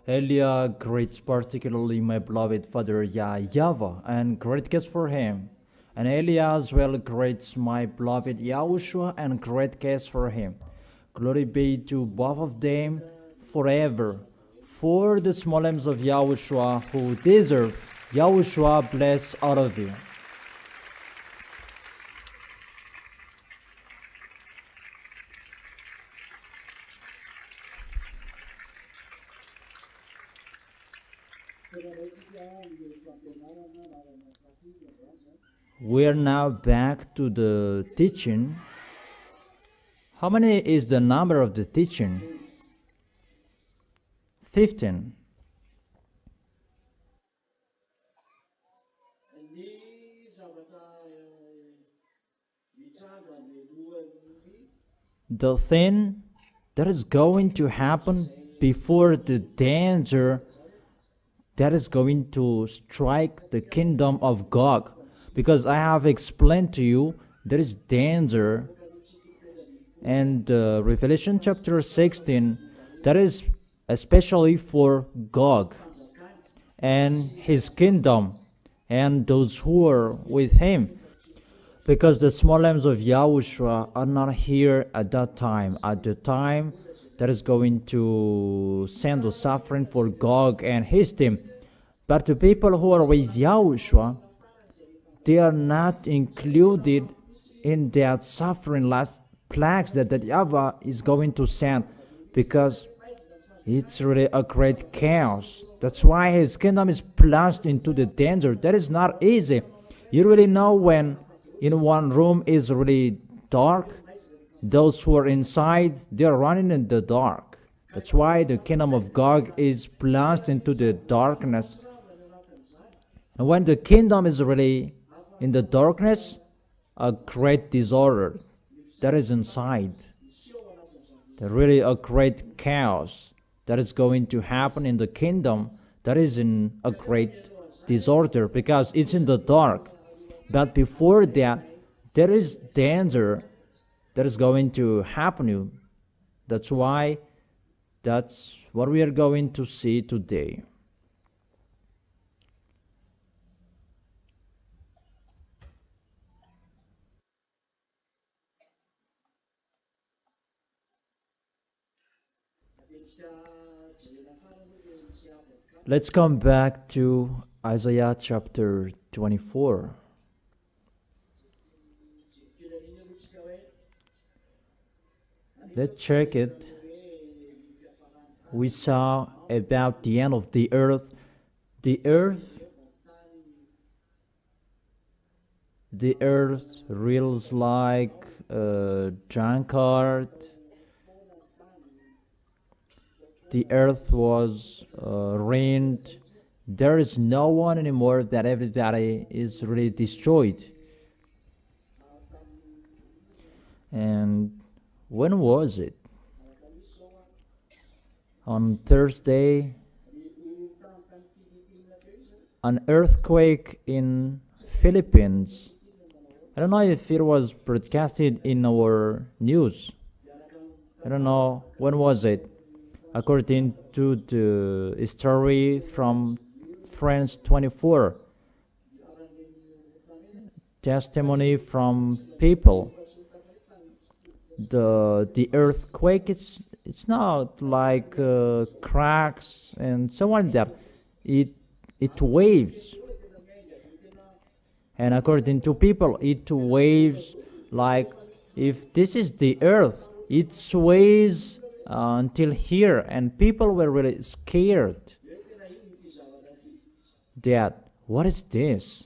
Elia greets particularly my beloved father YAHVAH and great gifts for him. And Elia as well greets my beloved YAHOSHUA and great gifts for him. Glory be to both of them forever. For the small limbs of YAHOSHUA who deserve, YAHOSHUA bless all of you. We are now back to the teaching. How many is the number of the teaching? 15. The thing that is going to happen before the danger that is going to strike the kingdom of Gog. Because I have explained to you, there is danger. And Revelation chapter 16, that is especially for Gog and his kingdom and those who are with him. Because the small lambs of Yahushua are not here at that time. At the time that is going to send the suffering for Gog and his team. But the people who are with Yahushua, they are not included in that suffering last plagues that YAHVAH is going to send, because it's really a great chaos. That's why his kingdom is plunged into the danger. That is not easy. You really know when in one room is really dark, those who are inside, they are running in the dark. That's why the kingdom of Gog is plunged into the darkness. And when the kingdom is really in the darkness, a great disorder that is inside. There really a great chaos that is going to happen in the kingdom that is in a great disorder because it's in the dark. But before that, there is danger that is going to happen. That's why that's what we are going to see today. Let's come back to Isaiah chapter 24. Let's check it. We saw about the end of the earth. The earth reels like a drunkard. The earth was rained. There is no one anymore, that everybody is really destroyed. And when was it? On Thursday, an earthquake in Philippines. I don't know if it was broadcasted in our news. I don't know when was it. According to the story from France 24, testimony from people, the earthquake, it's not like cracks and so on, that it waves. And according to people, it waves like if this is the earth, it sways until here, and people were really scared that what is this,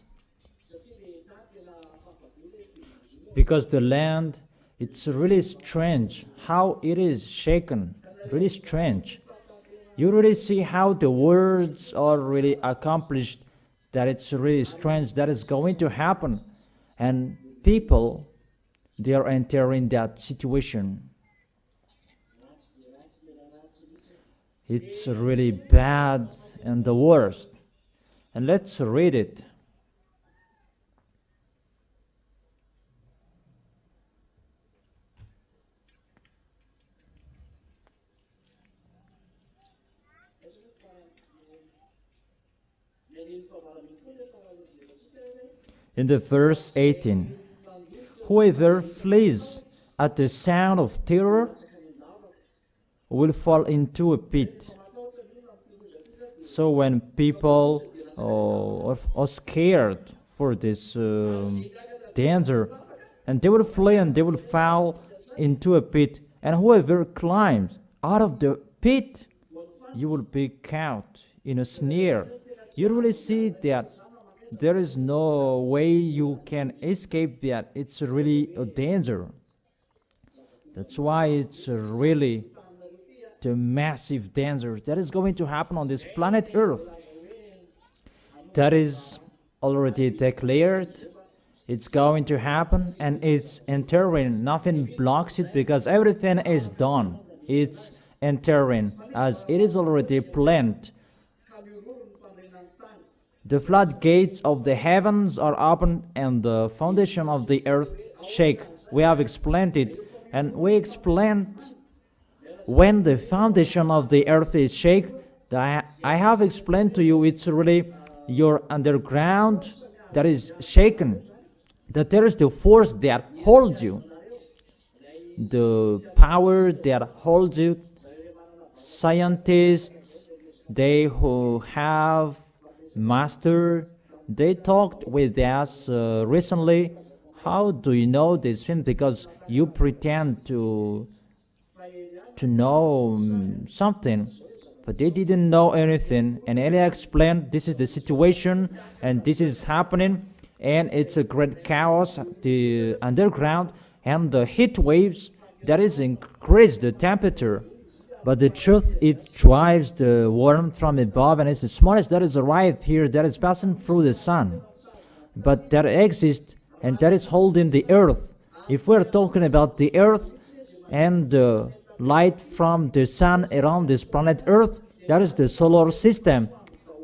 because the land, it's really strange how it is shaken, really strange. You really see how the words are really accomplished, that it's really strange that is going to happen, and people, they are entering that situation. It's really bad and the worst. And let's read it. In the verse 18, whoever flees at the sound of terror will fall into a pit. So when people are scared for this danger, and they will flee and they will fall into a pit, and whoever climbs out of the pit, you will be caught in a snare. You really see that there is no way you can escape that. It's really a danger. That's why it's really the massive danger that is going to happen on this planet Earth. That is already declared. It's going to happen, and it's entering. Nothing blocks it because everything is done. It's entering as it is already planned. The floodgates of the heavens are opened and the foundation of the earth shake. We have explained it, and we explained when the foundation of the earth is shaken. I have explained to you it's really your underground that is shaken, that there is the force that holds you, the power that holds you. Scientists, they who have master, they talked with us recently. How do you know this thing? Because you pretend to know something, but they didn't know anything. And Elia explained this is the situation and this is happening, and it's a great chaos, the underground, and the heat waves that is increased the temperature. But the truth, it drives the warmth from above, and it's the smallest that is arrived here, that is passing through the sun, but that exists and that is holding the earth. If we're talking about the earth and the light from the sun around this planet Earth, that is the solar system,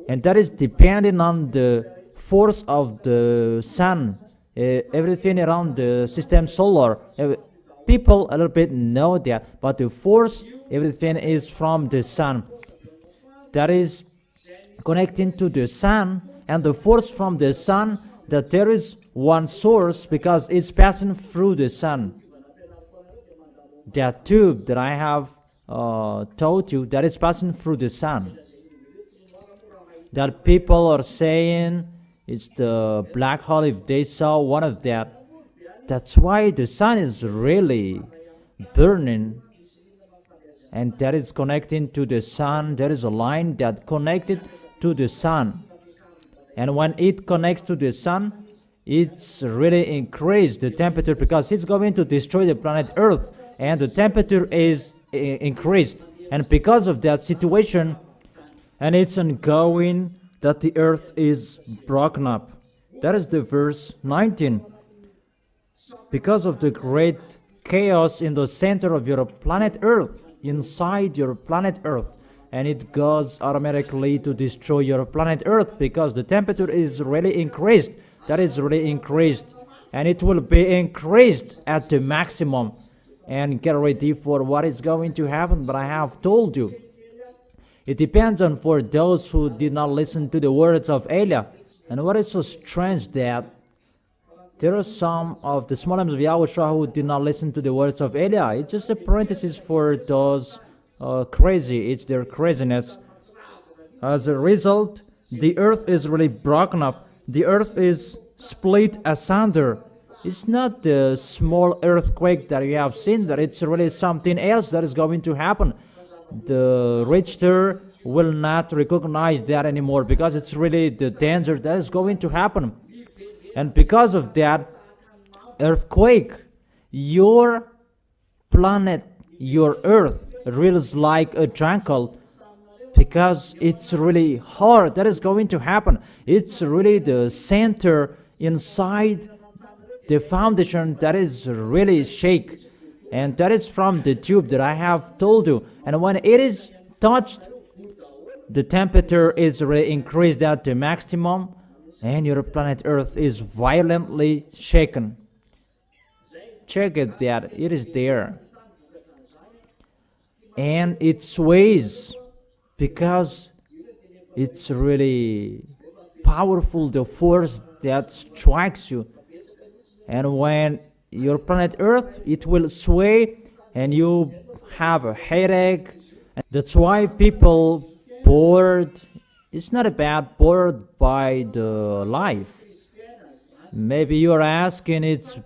and that is depending on the force of the sun. Everything around the system solar. People a little bit know that, but the force, everything is from the sun. That is connecting to the sun, and the force from the sun, that there is one source because it's passing through the sun. That tube that I have told you, that is passing through the sun. That people are saying it's the black hole if they saw one of that. That's why the sun is really burning, and that is connecting to the sun. There is a line that connected to the sun, and when it connects to the sun, it's really increased the temperature because it's going to destroy the planet Earth, and the temperature is increased. And because of that situation, and it's ongoing, that the earth is broken up. That is the verse 19. Because of the great chaos in the center of your planet Earth, inside your planet Earth, and it goes automatically to destroy your planet Earth because the temperature is really increased. That is really increased, and it will be increased at the maximum. And get ready for what is going to happen. But I have told you, it depends on for those who did not listen to the words of Elia. And what is so strange that there are some of the small names of YAHOSHUA who did not listen to the words of Elia. It's just a parenthesis for those crazy. It's their craziness. As a result, the earth is really broken up. The earth is split asunder. It's not the small earthquake that you have seen, that it's really something else that is going to happen. The Richter will not recognize that anymore because it's really the danger that is going to happen. And because of that earthquake, your planet, your earth, feels like a jungle because it's really hard. That is going to happen. It's really the center inside the foundation that is really shake, and that is from the tube that I have told you. And when it is touched, the temperature is really increased at the maximum, and your planet Earth is violently shaken. Check it, that it is there, and it sways because it's really powerful the force that strikes you. And when your planet Earth, it will sway and you have a headache. That's why people bored. It's not about bored by the life. Maybe you're asking it's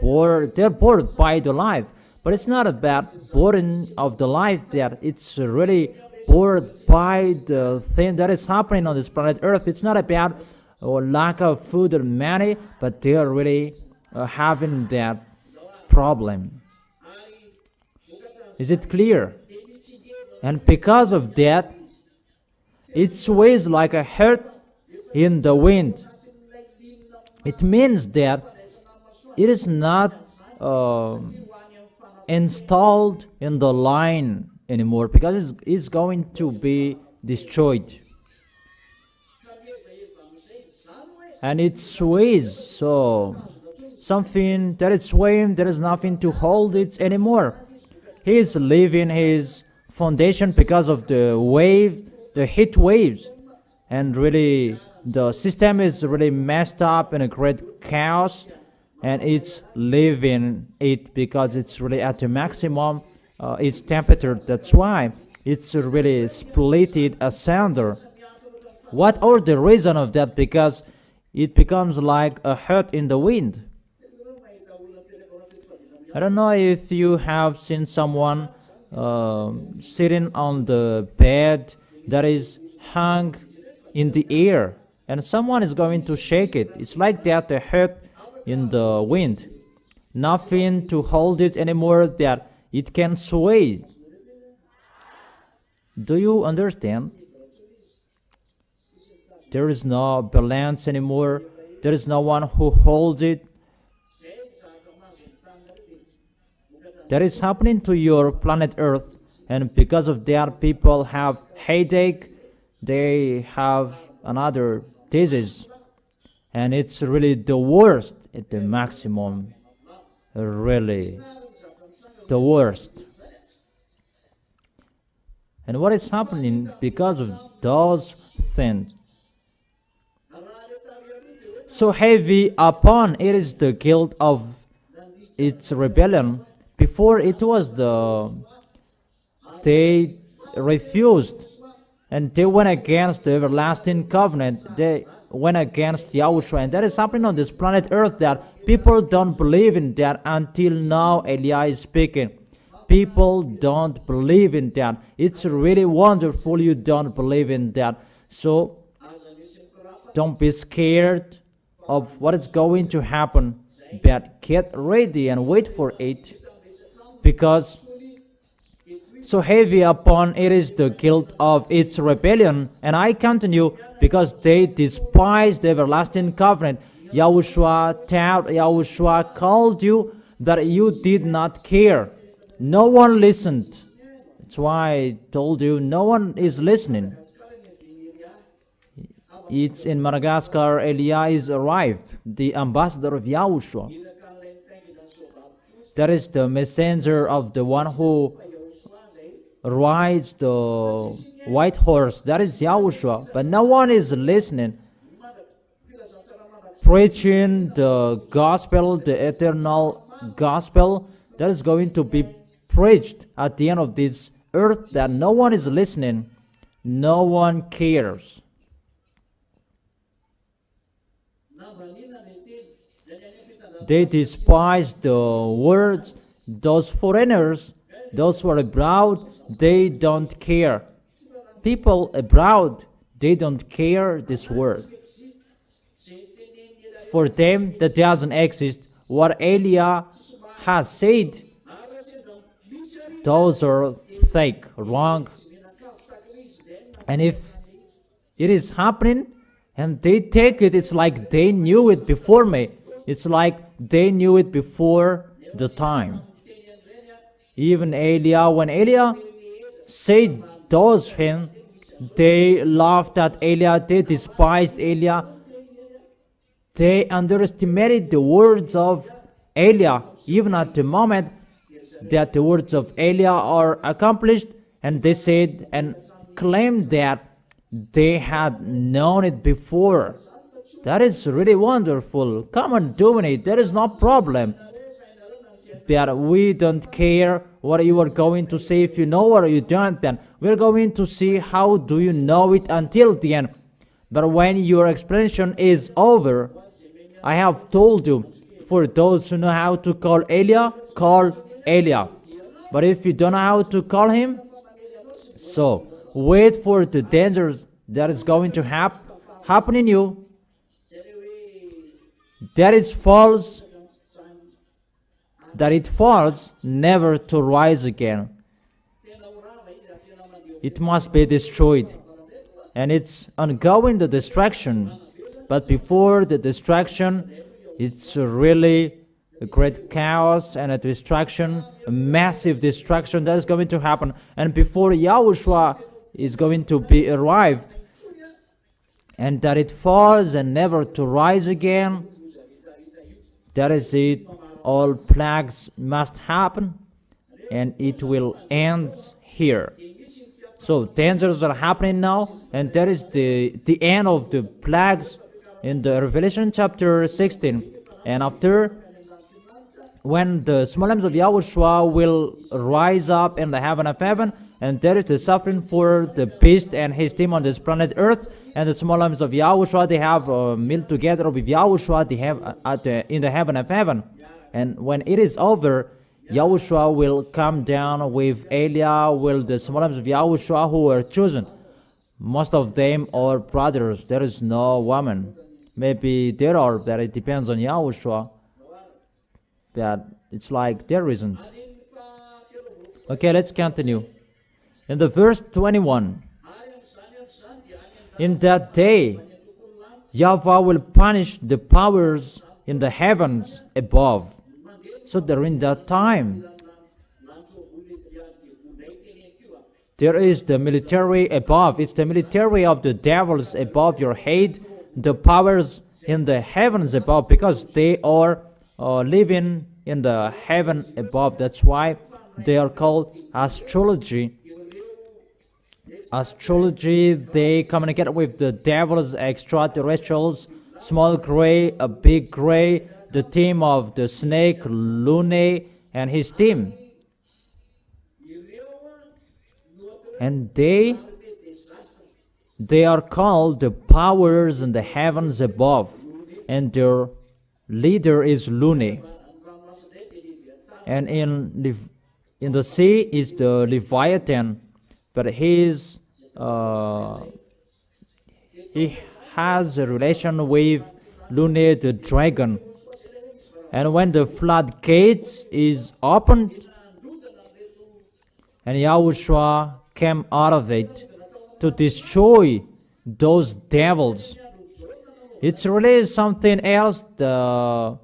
bored. They're bored by the life, but it's not about boredom of the life. That it's really bored by the thing that is happening on this planet Earth. It's not about lack of food or money, but they are really having that problem. Is it clear? And because of that, it sways like a heart in the wind. It means that it is not installed in the line anymore, because it's going to be destroyed. And it sways, so something that is swaying, there is nothing to hold it anymore. He is leaving his foundation because of the heat waves, and really the system is really messed up in a great chaos, and it's leaving it because it's really at the maximum its temperature. That's why it's really splitted asunder. What are the reason of that? Because it becomes like a heart in the wind. I don't know if you have seen someone sitting on the bed that is hung in the air, and someone is going to shake it. It's like that, a heart in the wind. Nothing to hold it anymore, that it can sway. Do you understand? There is no balance anymore. There is no one who holds it. That is happening to your planet Earth, and because of that, people have headache. They have another disease, and it's really the worst at the maximum. Really, the worst. And what is happening because of those things? So heavy upon it is the guilt of its rebellion. Before it was they refused, and they went against the everlasting covenant. They went against Yahushua, and that is happening on this planet Earth, that people don't believe in that until now. Elia is speaking. People don't believe in that. It's really wonderful you don't believe in that. So don't be scared of what is going to happen, but get ready and wait for it. Because so heavy upon it is the guilt of its rebellion. And I continue, because they despised the everlasting covenant. Yahushua called you, but you did not care. No one listened. That's why I told you, no one is listening. It's in Madagascar, Elia is arrived, the ambassador of Yahushua. That is the messenger of the one who rides the white horse. That is Yahushua. But no one is listening. Preaching the gospel, the eternal gospel, that is going to be preached at the end of this earth, that no one is listening. No one cares. They despise the words. Those foreigners, those who are abroad, they don't care. People abroad, they don't care this word. For them, that doesn't exist. What Elia has said, those are fake, wrong. And if it is happening and they take it, it's like they knew it before me. It's like they knew it before the time. Even Elia, when Elia said those things, they laughed at Elia, they despised Elia. They underestimated the words of Elia, even at the moment that the words of Elia are accomplished, and they said and claimed that they had known it before. That is really wonderful. Come on, doing it. There is no problem. But we don't care what you are going to say if you know or you don't. Then we're going to see how do you know it until the end. But when your explanation is over, I have told you, for those who know how to call Elia, call Elia. But if you don't know how to call him, so wait for the danger that is going to happen in you. That is false. That it falls never to rise again. It must be destroyed. And it's ongoing, the destruction. But before the destruction, it's really a great chaos and a destruction, a massive destruction that is going to happen. And before Yahushua is going to be arrived, and that it falls and never to rise again, that is it. All plagues must happen, and it will end here. So dangers are happening now, and that is the end of the plagues in the Revelation chapter 16. And after, when the small lambs of Yahushua will rise up in the heaven of heaven, and there is the suffering for the beast and his team on this planet Earth, and the small lambs of Yahushua, they have a meal together with Yahushua, they have in the heaven of heaven. And when it is over, Yahushua will come down with Elia, with the small lambs of Yahushua who were chosen. Most of them are brothers. There is no woman. Maybe there are, but it depends on Yahushua. But it's like there isn't. Okay, let's continue. In the verse 21, in that day, YAHVAH will punish the powers in the heavens above. So during that time, there is the military above. It's the military of the devils above your head, the powers in the heavens above, because they are living in the heaven above. That's why they are called astrology. Astrology, they communicate with the devils, extraterrestrials, small gray, a big gray, the team of the snake, Lune, and his team. And they are called the powers in the heavens above. And their leader is Lune. And in the sea is the Leviathan. But he has a relation with Lune, the dragon. And when the floodgates is opened, and Yahushua came out of it to destroy those devils, it's really something else that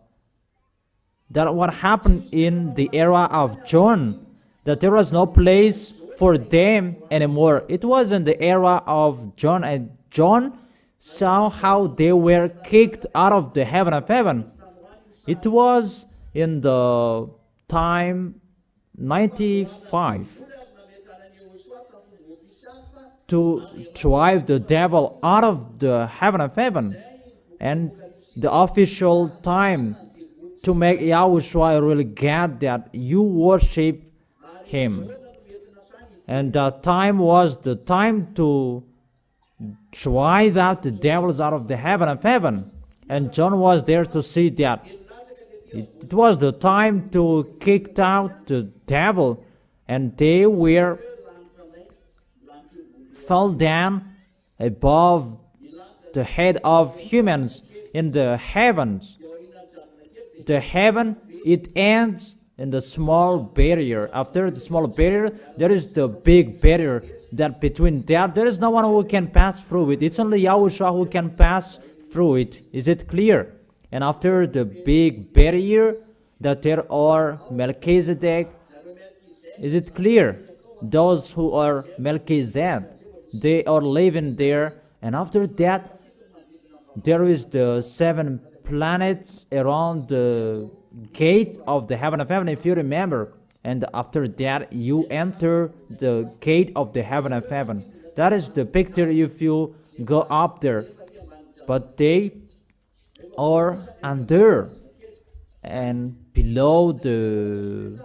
what happened in the era of John, that there was no place for them anymore. It was in the era of John, and John saw how they were kicked out of the heaven of heaven. It was in the time 95 to drive the devil out of the heaven of heaven, and the official time to make Yahushua really get that you worship him. And that time was the time to drive out the devils out of the heaven of heaven. And John was there to see that. It was the time to kick out the devil, and they fell down above the head of humans in the heavens. The heaven, it ends in the small barrier. After the small barrier, there is the big barrier. That between that, there is no one who can pass through it. It's only Yahushua who can pass through it. Is it clear? And after the big barrier, that there are Melchizedek. Is it clear? Those who are Melchizedek, they are living there. And after that, there is the 7 planets around the gate of the heaven of heaven, if you remember. And after that, you enter the gate of the heaven of heaven. That is the picture if you go up there. But they are under and below the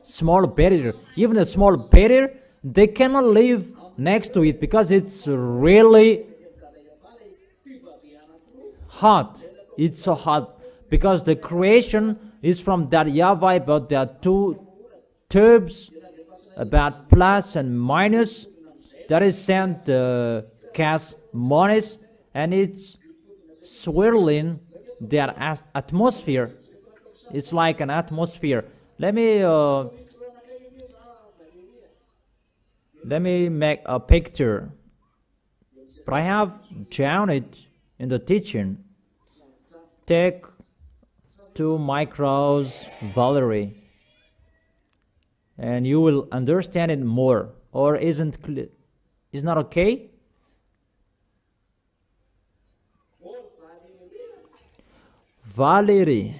small barrier. Even a small barrier, they cannot live next to it because it's really hot. It's so hot because the creation is from that YAHVAH, but there are two tubes about plus and minus that is sent the gas minus, and it's swirling their atmosphere. It's like an atmosphere. Let me make a picture, but I have drawn it in the teaching. Take 2 micros, Valerie, and you will understand it more. Or isn't clear? Is not okay? Valerie,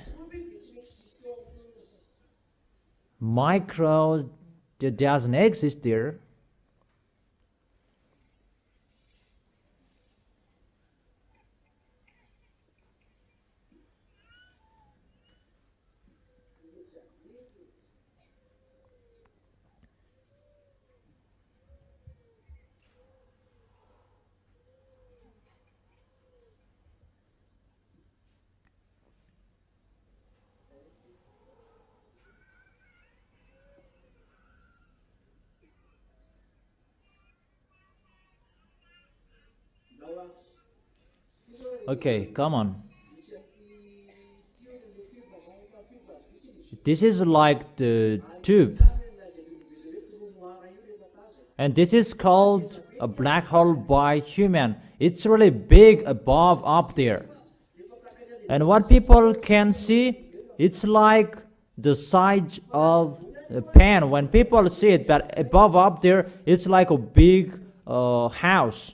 micro that doesn't exist there. Okay, come on. This is like the tube, and this is called a black hole by human. It's really big above up there, and what people can see, it's like the size of a pen when people see it, but above up there it's like a big house.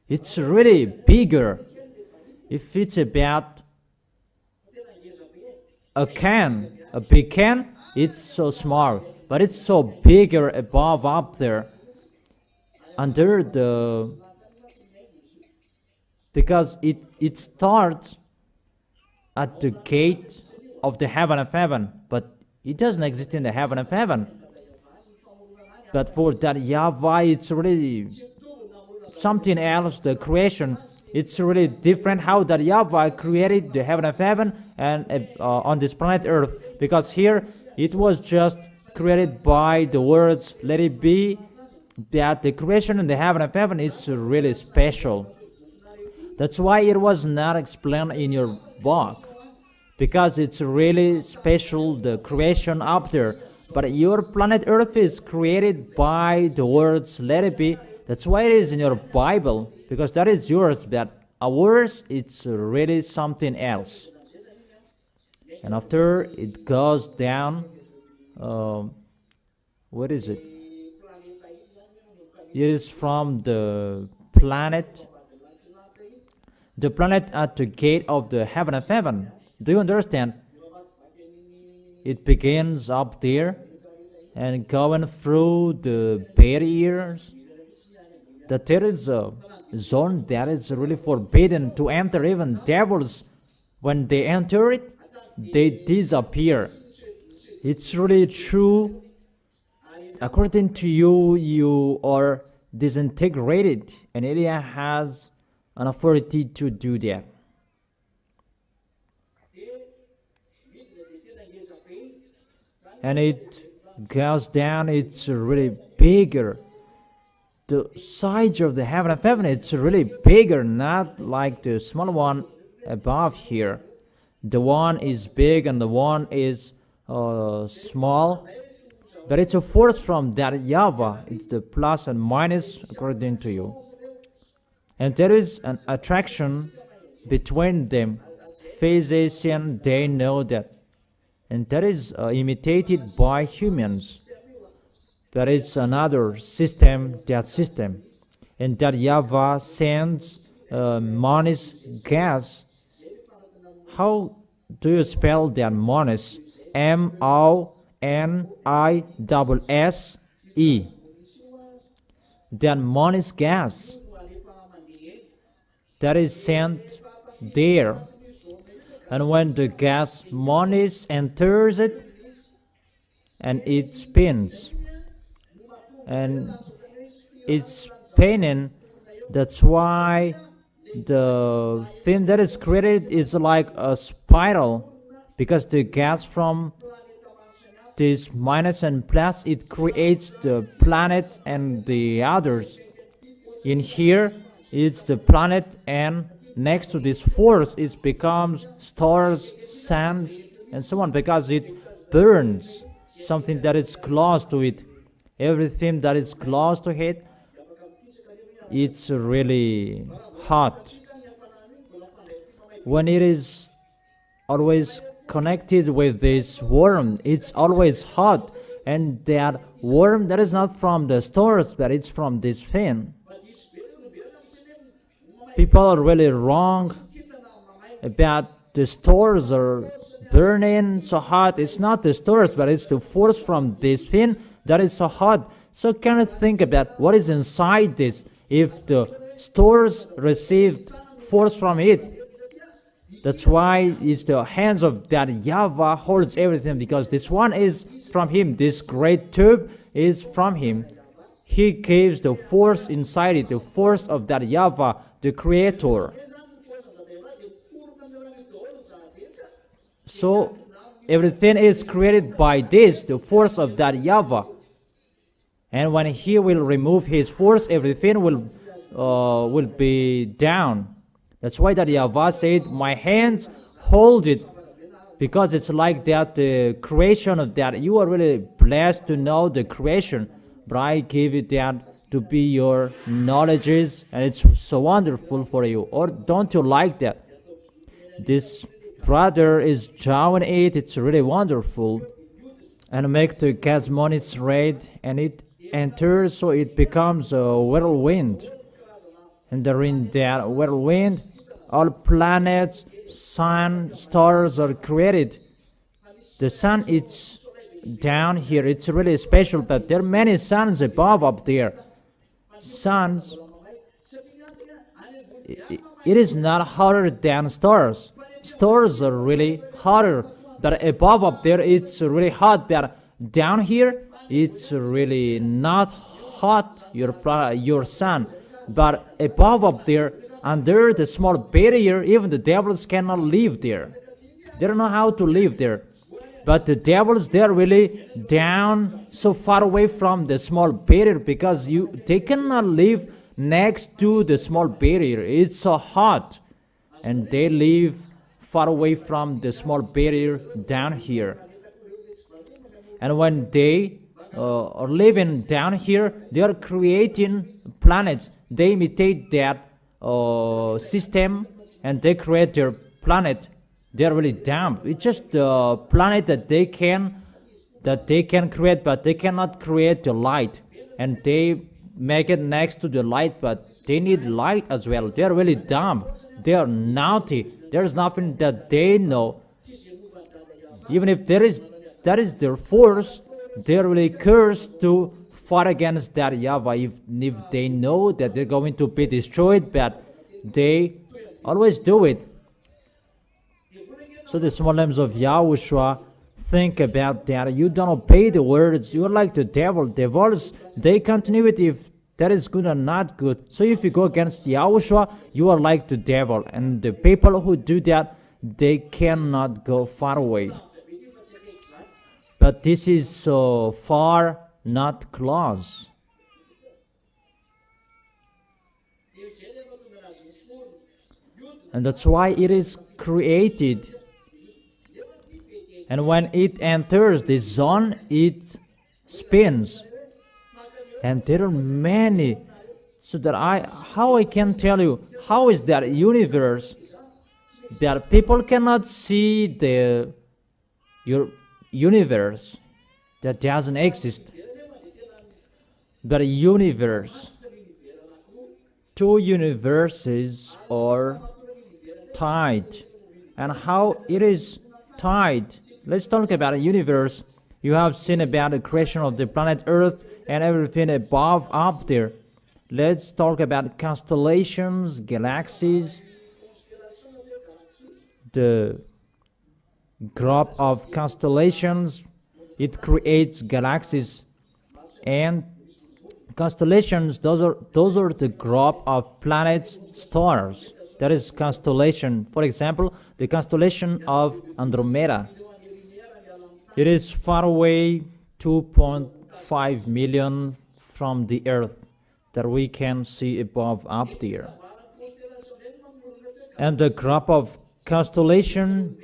It's really bigger. If it's about a can, a big can, it's so small, but it's so bigger above up there under the, because it starts at the gate of the heaven of heaven, but it doesn't exist in the heaven of heaven. But for that YAHVAH, it's really something else. The creation, it's really different how that YAHVAH created the heaven of heaven and on this planet earth, because here it was just created by the words let it be. That the creation in the heaven of heaven, it's really special. That's why it was not explained in your book, because it's really special, the creation up there. But your planet earth is created by the words let it be. That's why it is in your Bible, because that is yours, but ours, it's really something else. And after it goes down, what is it? It is from the planet at the gate of the heaven of heaven. Do you understand? It begins up there and going through the barriers. That there is a zone that is really forbidden to enter. Even devils, when they enter it, they disappear. It's really true. According to you, you are disintegrated, and Elia has an authority to do that. And it goes down, it's really bigger. The size of the heaven of heaven, it's really bigger, not like the small one above here. The one is big and the one is small, but it's a force from that YAHVAH. It's the plus and minus according to you, and there is an attraction between them. Physicians, they know that, and that is imitated by humans. There is another system, and that YAHVAH sends minus gas. How do you spell that minus? MONIS. NISSE. Then Moniz gas that is sent there, and when the gas Moniz enters it, and it spins, and it's spinning. That's why the thing that is created is like a spiral, because the gas from this minus and plus, it creates the planet and the others. In here it's the planet, and next to this force it becomes stars, sand, and so on, because it burns something that is close to it. Everything that is close to it, it's really hot. When it is always connected with this worm, it's always hot, and that worm that is not from the stars, but it's from this fin. People are really wrong about the stars are burning so hot. It's not the stars, but it's the force from this fin that is so hot. So can you think about what is inside this? If the stars received force from it, that's why it's the hands of that YAHVAH holds everything, because this one is from him. This great tube is from him. He gives the force inside it, the force of that YAHVAH, the creator. So everything is created by this, the force of that YAHVAH. And when he will remove his force, everything will be down. That's why that YAHVAH said, my hands hold it, because it's like that, the creation of that. You are really blessed to know the creation, but I give it that to be your knowledges, and it's so wonderful for you. Or don't you like that? This brother is drawing it, it's really wonderful. And make the gas Moniz red, and it enters, so it becomes a whirlwind. And during that whirlwind, all planets, sun, stars are created. The sun, it's down here, it's really special, but there are many suns above up there. Suns, it is not hotter than stars. Stars are really hotter, but above up there it's really hot. But down here it's really not hot, your sun. But above up there, under the small barrier, even the devils cannot live there. They don't know how to live there. But the devils, they're really down, so far away from the small barrier, because they cannot live next to the small barrier. It's so hot, and they live far away from the small barrier down here. And when they are living down here, they are creating planets. They imitate that system, and they create their planet. They are really dumb. It's just the planet that they can create, but they cannot create the light. And they make it next to the light, but they need light as well. They are really dumb. They are naughty. There is nothing that they know. Even if that is their force, they are really cursed to fight against that YAHVAH. If they know that they're going to be destroyed, but they always do it. So the small names of YAHOSHUA, think about that. You don't obey the words. You are like the devil. Devils, they continue it if that is good or not good. So if you go against YAHOSHUA, you are like the devil. And the people who do that, they cannot go far away. But this is so far, not close. And that's why it is created. And when it enters the zone, it spins. And there are many. So that how I can tell you, how is that universe that people cannot see your universe that doesn't exist. But a universe, two universes are tied. And how it is tied? Let's talk about a universe. You have seen about the creation of the planet Earth and everything above up there. Let's talk about constellations, galaxies, the group of constellations. It creates galaxies, and constellations, those are the group of planets, stars. That is constellation. For example, the constellation of Andromeda. It is far away, 2.5 million from the Earth, that we can see above up there. And the group of constellation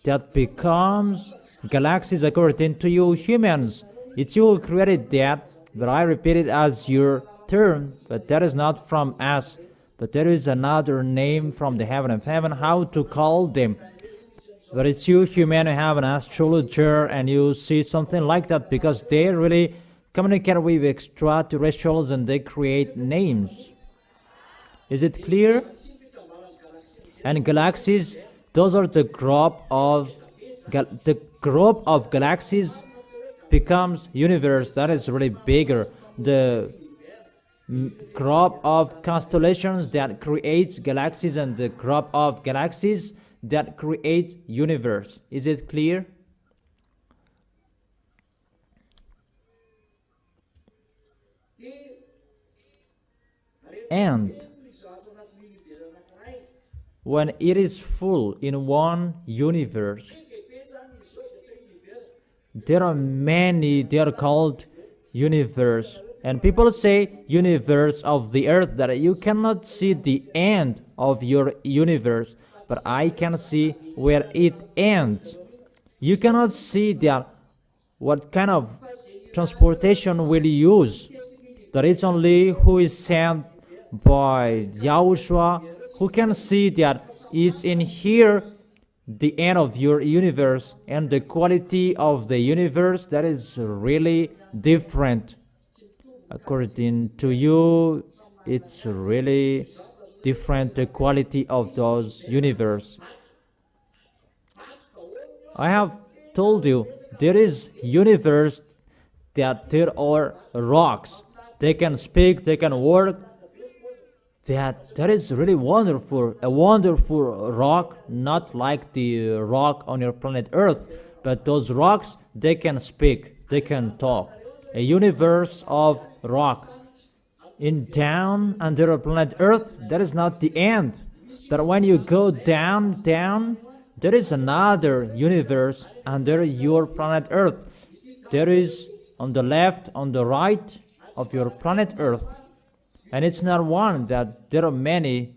that becomes galaxies according to you humans. It's you who created that, but I repeat it as your term, but that is not from us, but there is another name from the heaven of heaven, how to call them. But it's you human who have an astrologer and you see something like that, because they really communicate with extraterrestrials and they create names. Is it clear? And galaxies, those are the group of galaxies becomes universe. That is really bigger. The group of constellations that creates galaxies and the group of galaxies that creates universe. Is it clear? And when it is full in one universe, there are many, they are called universe. And people say universe of the earth, that you cannot see the end of your universe, but I can see where it ends. You cannot see that what kind of transportation will you use. That it's only who is sent by Yahushua who can see that it's in here the end of your universe, and the quality of the universe, that is really different. According to you, it's really different, the quality of those universe. I have told you there is universe that there are rocks. They can speak, they can work. That is really wonderful. A wonderful rock, not like the rock on your planet Earth, but those rocks, they can speak, they can talk. A universe of rock. Down under a planet Earth, that is not the end. But when you go down, there is another universe under your planet Earth. There is on the left, on the right of your planet Earth. And it's not one, that there are many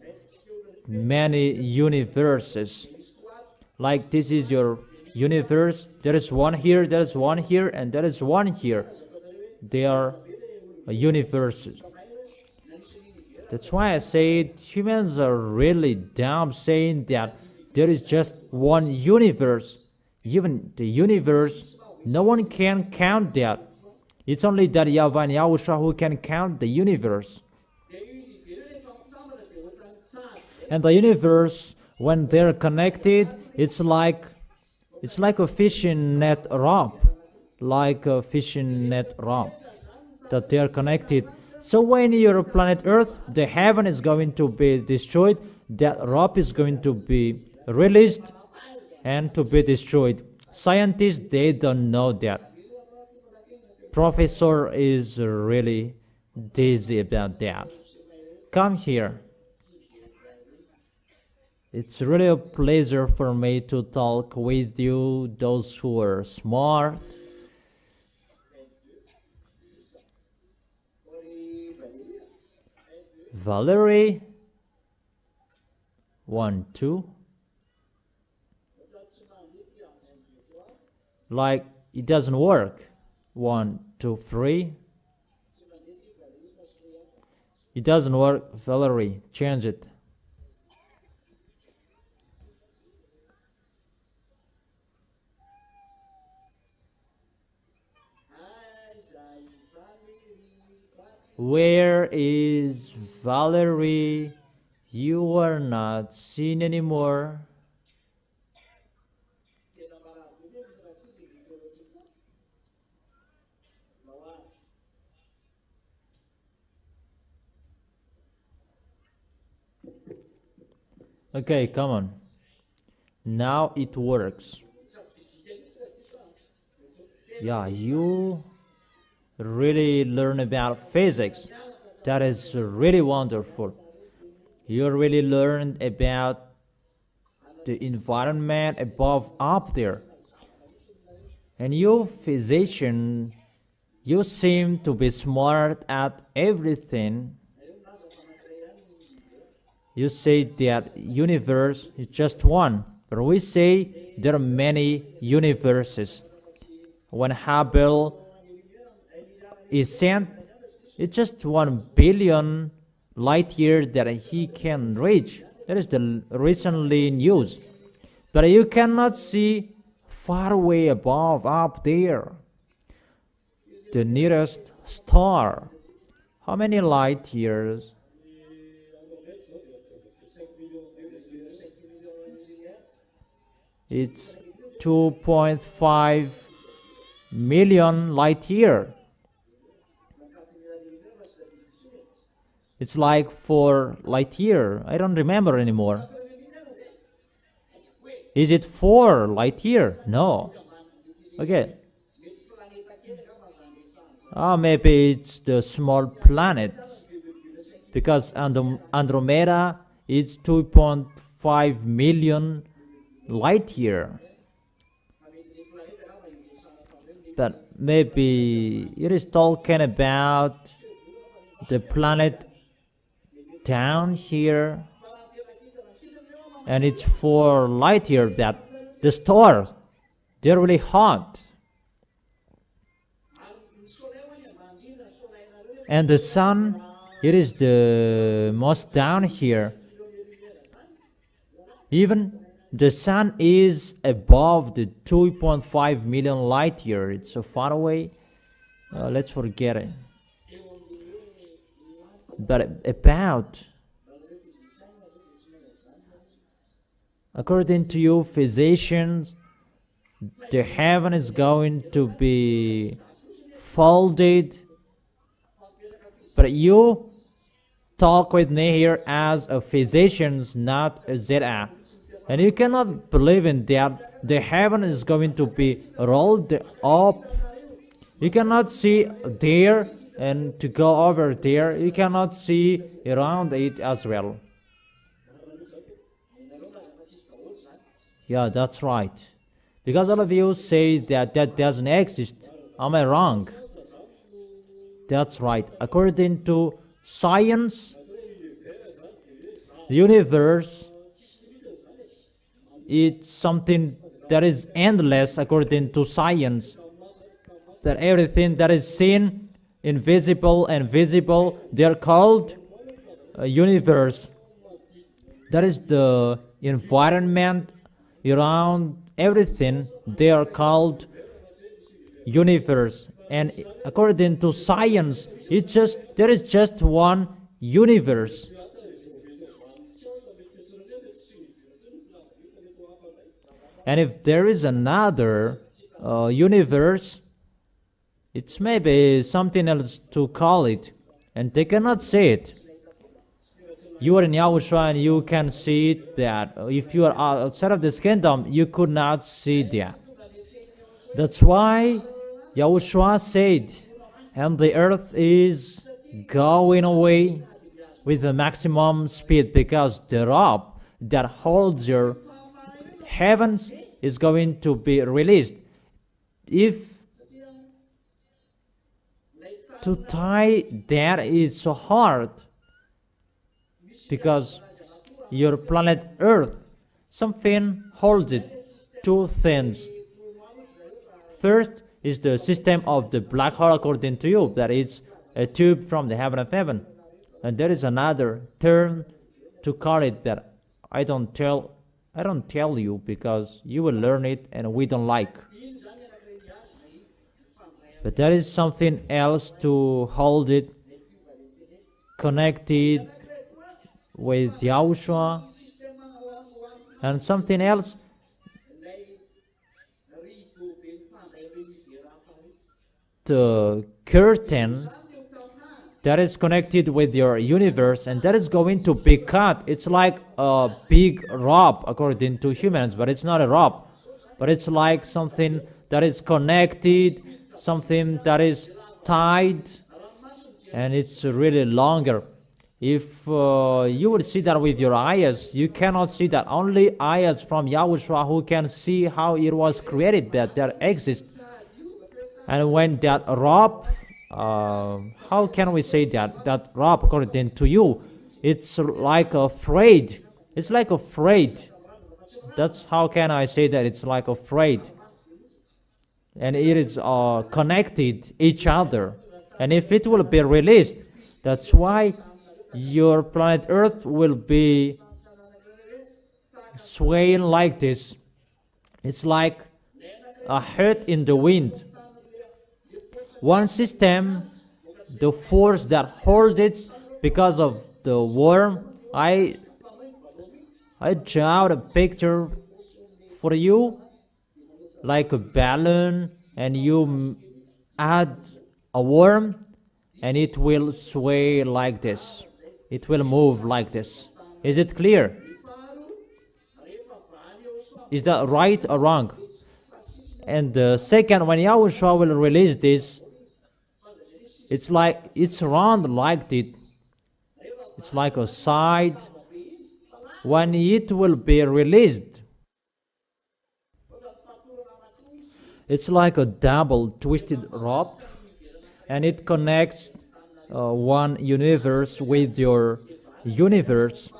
universes. Like this is your universe. There is one here, there is one here, and there is one here. They are universes. That's why I say humans are really dumb saying that there is just one universe. Even the universe, no one can count that. It's only that YAHVAH and YAHOSHUA who can count the universe. And the universe, when they're connected, it's like a fishing net rope, that they're connected. So when your planet Earth, the heaven is going to be destroyed, that rope is going to be released and to be destroyed. Scientists, they don't know that. Professor is really dizzy about that. Come here. It's really a pleasure for me to talk with you, those who are smart. Valerie, 1, 2. Like it doesn't work. 1, 2, 3. It doesn't work, Valerie. Change it. Where is Valerie? You are not seen anymore. Okay, come on. Now it works. Yeah, you really learn about physics. That is really wonderful. You really learned about the environment above up there. And you physician, you seem to be smart at everything. You say that universe is just one, but we say there are many universes. When Hubble is sent, it's just 1 billion light years that he can reach. That is the recently news. But you cannot see far away above up there the nearest star. How many light years? It's 2.5 million light year. It's like 4 light year. I don't remember anymore. Is it 4 light year? No. Okay. Maybe it's the small planet, because Andromeda is 2.5 million light year. But maybe it is talking about the planet down here, and it's 4 light year that the stars, they're really hot. And the sun, it is the most down here. Even the sun is above the 2.5 million light year. It's so far away. Let's forget it. But about, according to you physicians, the heaven is going to be folded. But you talk with me here as a physician, not a ZA. And you cannot believe in that the heaven is going to be rolled up. You cannot see there and to go over there. You cannot see around it as well. Yeah, that's right. Because all of you say that that doesn't exist. Am I wrong? That's right. According to science, the universe is something that is endless according to science. That everything that is seen, invisible and visible, they are called a universe. That is the environment around everything. They are called universe. And according to science, there is just one universe. And if there is another universe, it's maybe something else to call it, and they cannot say it. You are in Yahushua and you can see it, that if you are outside of this kingdom, you could not see that. That's why Yahushua said, and the earth is going away with the maximum speed, because the rope that holds your heavens is going to be released. If to tie that is so hard, because your planet Earth, something holds it. Two things. First is the system of the black hole, according to you, that is a tube from the heaven of heaven. And there is another term to call it that I don't tell you, because you will learn it and we don't like. But there is something else to hold it connected with Yahushua, and something else the curtain that is connected with your universe, and that is going to be cut. It's like a big rope according to humans, but it's not a rope, but it's like something that is connected, something that is tied, and it's really longer. If you would see that with your eyes, you cannot see that. Only eyes from YAHOSHUA who can see how it was created, that exists. And when that rope, how can we say that rope according to you, it's like a thread. It's like a thread. That's how can I say that it's like a thread. And it is connected each other. And if it will be released, that's why your planet Earth will be swaying like this. It's like a hat in the wind. One system, the force that holds it because of the worm. I drew out a picture for you, like a balloon, and you add a worm, and it will sway like this. It will move like this. Is it clear? Is that right or wrong? And the second, when YAHOSHUA will release this, it's like it's round like it. It's like a side. When it will be released, it's like a double twisted rope, and it connects one universe with your universe,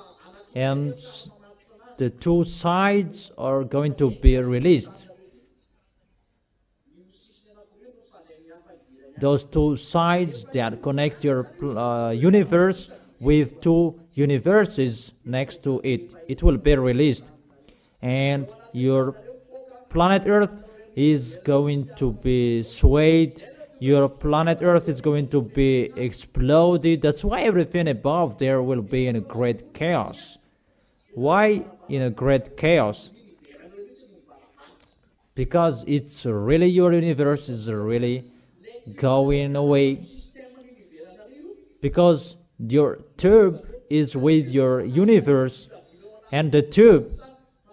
and the two sides are going to be released. Those two sides that connect your universe with two universes next to it, it will be released, and your planet Earth is going to be swayed. Your planet Earth is going to be exploded. That's why everything above there will be in a great chaos. Why in a great chaos? Because it's really, your universe is really going away. Because your tube is with your universe, and the tube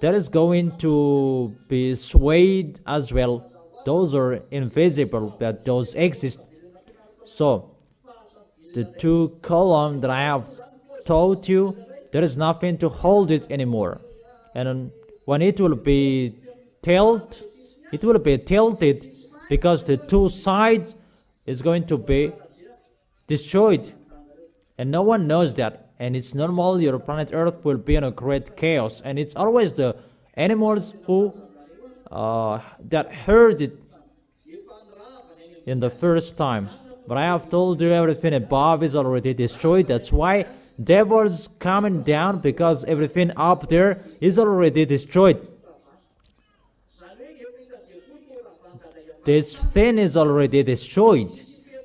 that is going to be swayed as well. Those are invisible, but those exist. So the two columns that I have told you, there is nothing to hold it anymore. And when it will be tilted, it will be tilted because the two sides is going to be destroyed. And no one knows that. And it's normal, your planet Earth will be in a great chaos. And it's always the animals who that heard it in the first time. But I have told you everything above is already destroyed. That's why devils coming down, because everything up there is already destroyed. This thing is already destroyed,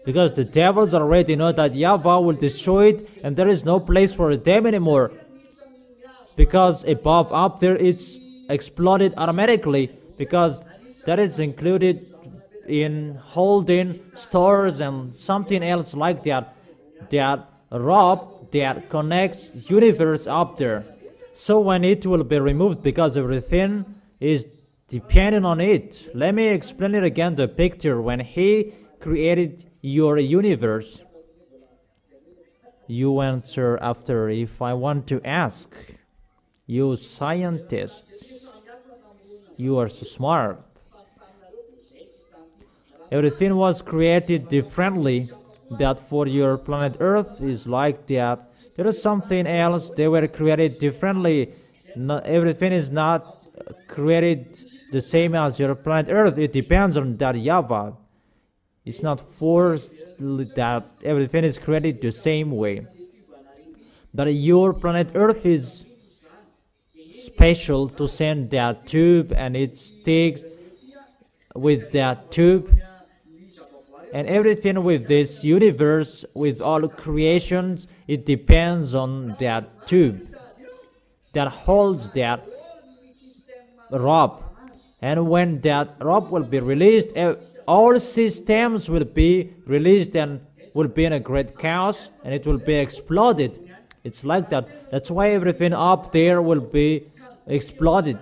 because the devils already know that YAHVAH will destroy it, and there is no place for them anymore. Because above up there it's exploded automatically, because that is included in holding stores and something else like that. That rope that connects universe up there. So when it will be removed, because everything is depending on it. Let me explain it again, the picture. When he created your universe, you answer after if I want to ask. You scientists, you are so smart. Everything was created differently. That for your planet Earth is like that. There is something else. They were created differently. Not everything is not created the same as your planet Earth. It depends on that YAHVAH. It's not forced that everything is created the same way. But your planet Earth is special to send that tube, and it sticks with that tube. And everything with this universe, with all creations, it depends on that tube that holds that rope. And when that rope will be released, all systems will be released, and will be in a great chaos and it will be exploded. It's like that. That's why everything up there will be exploded.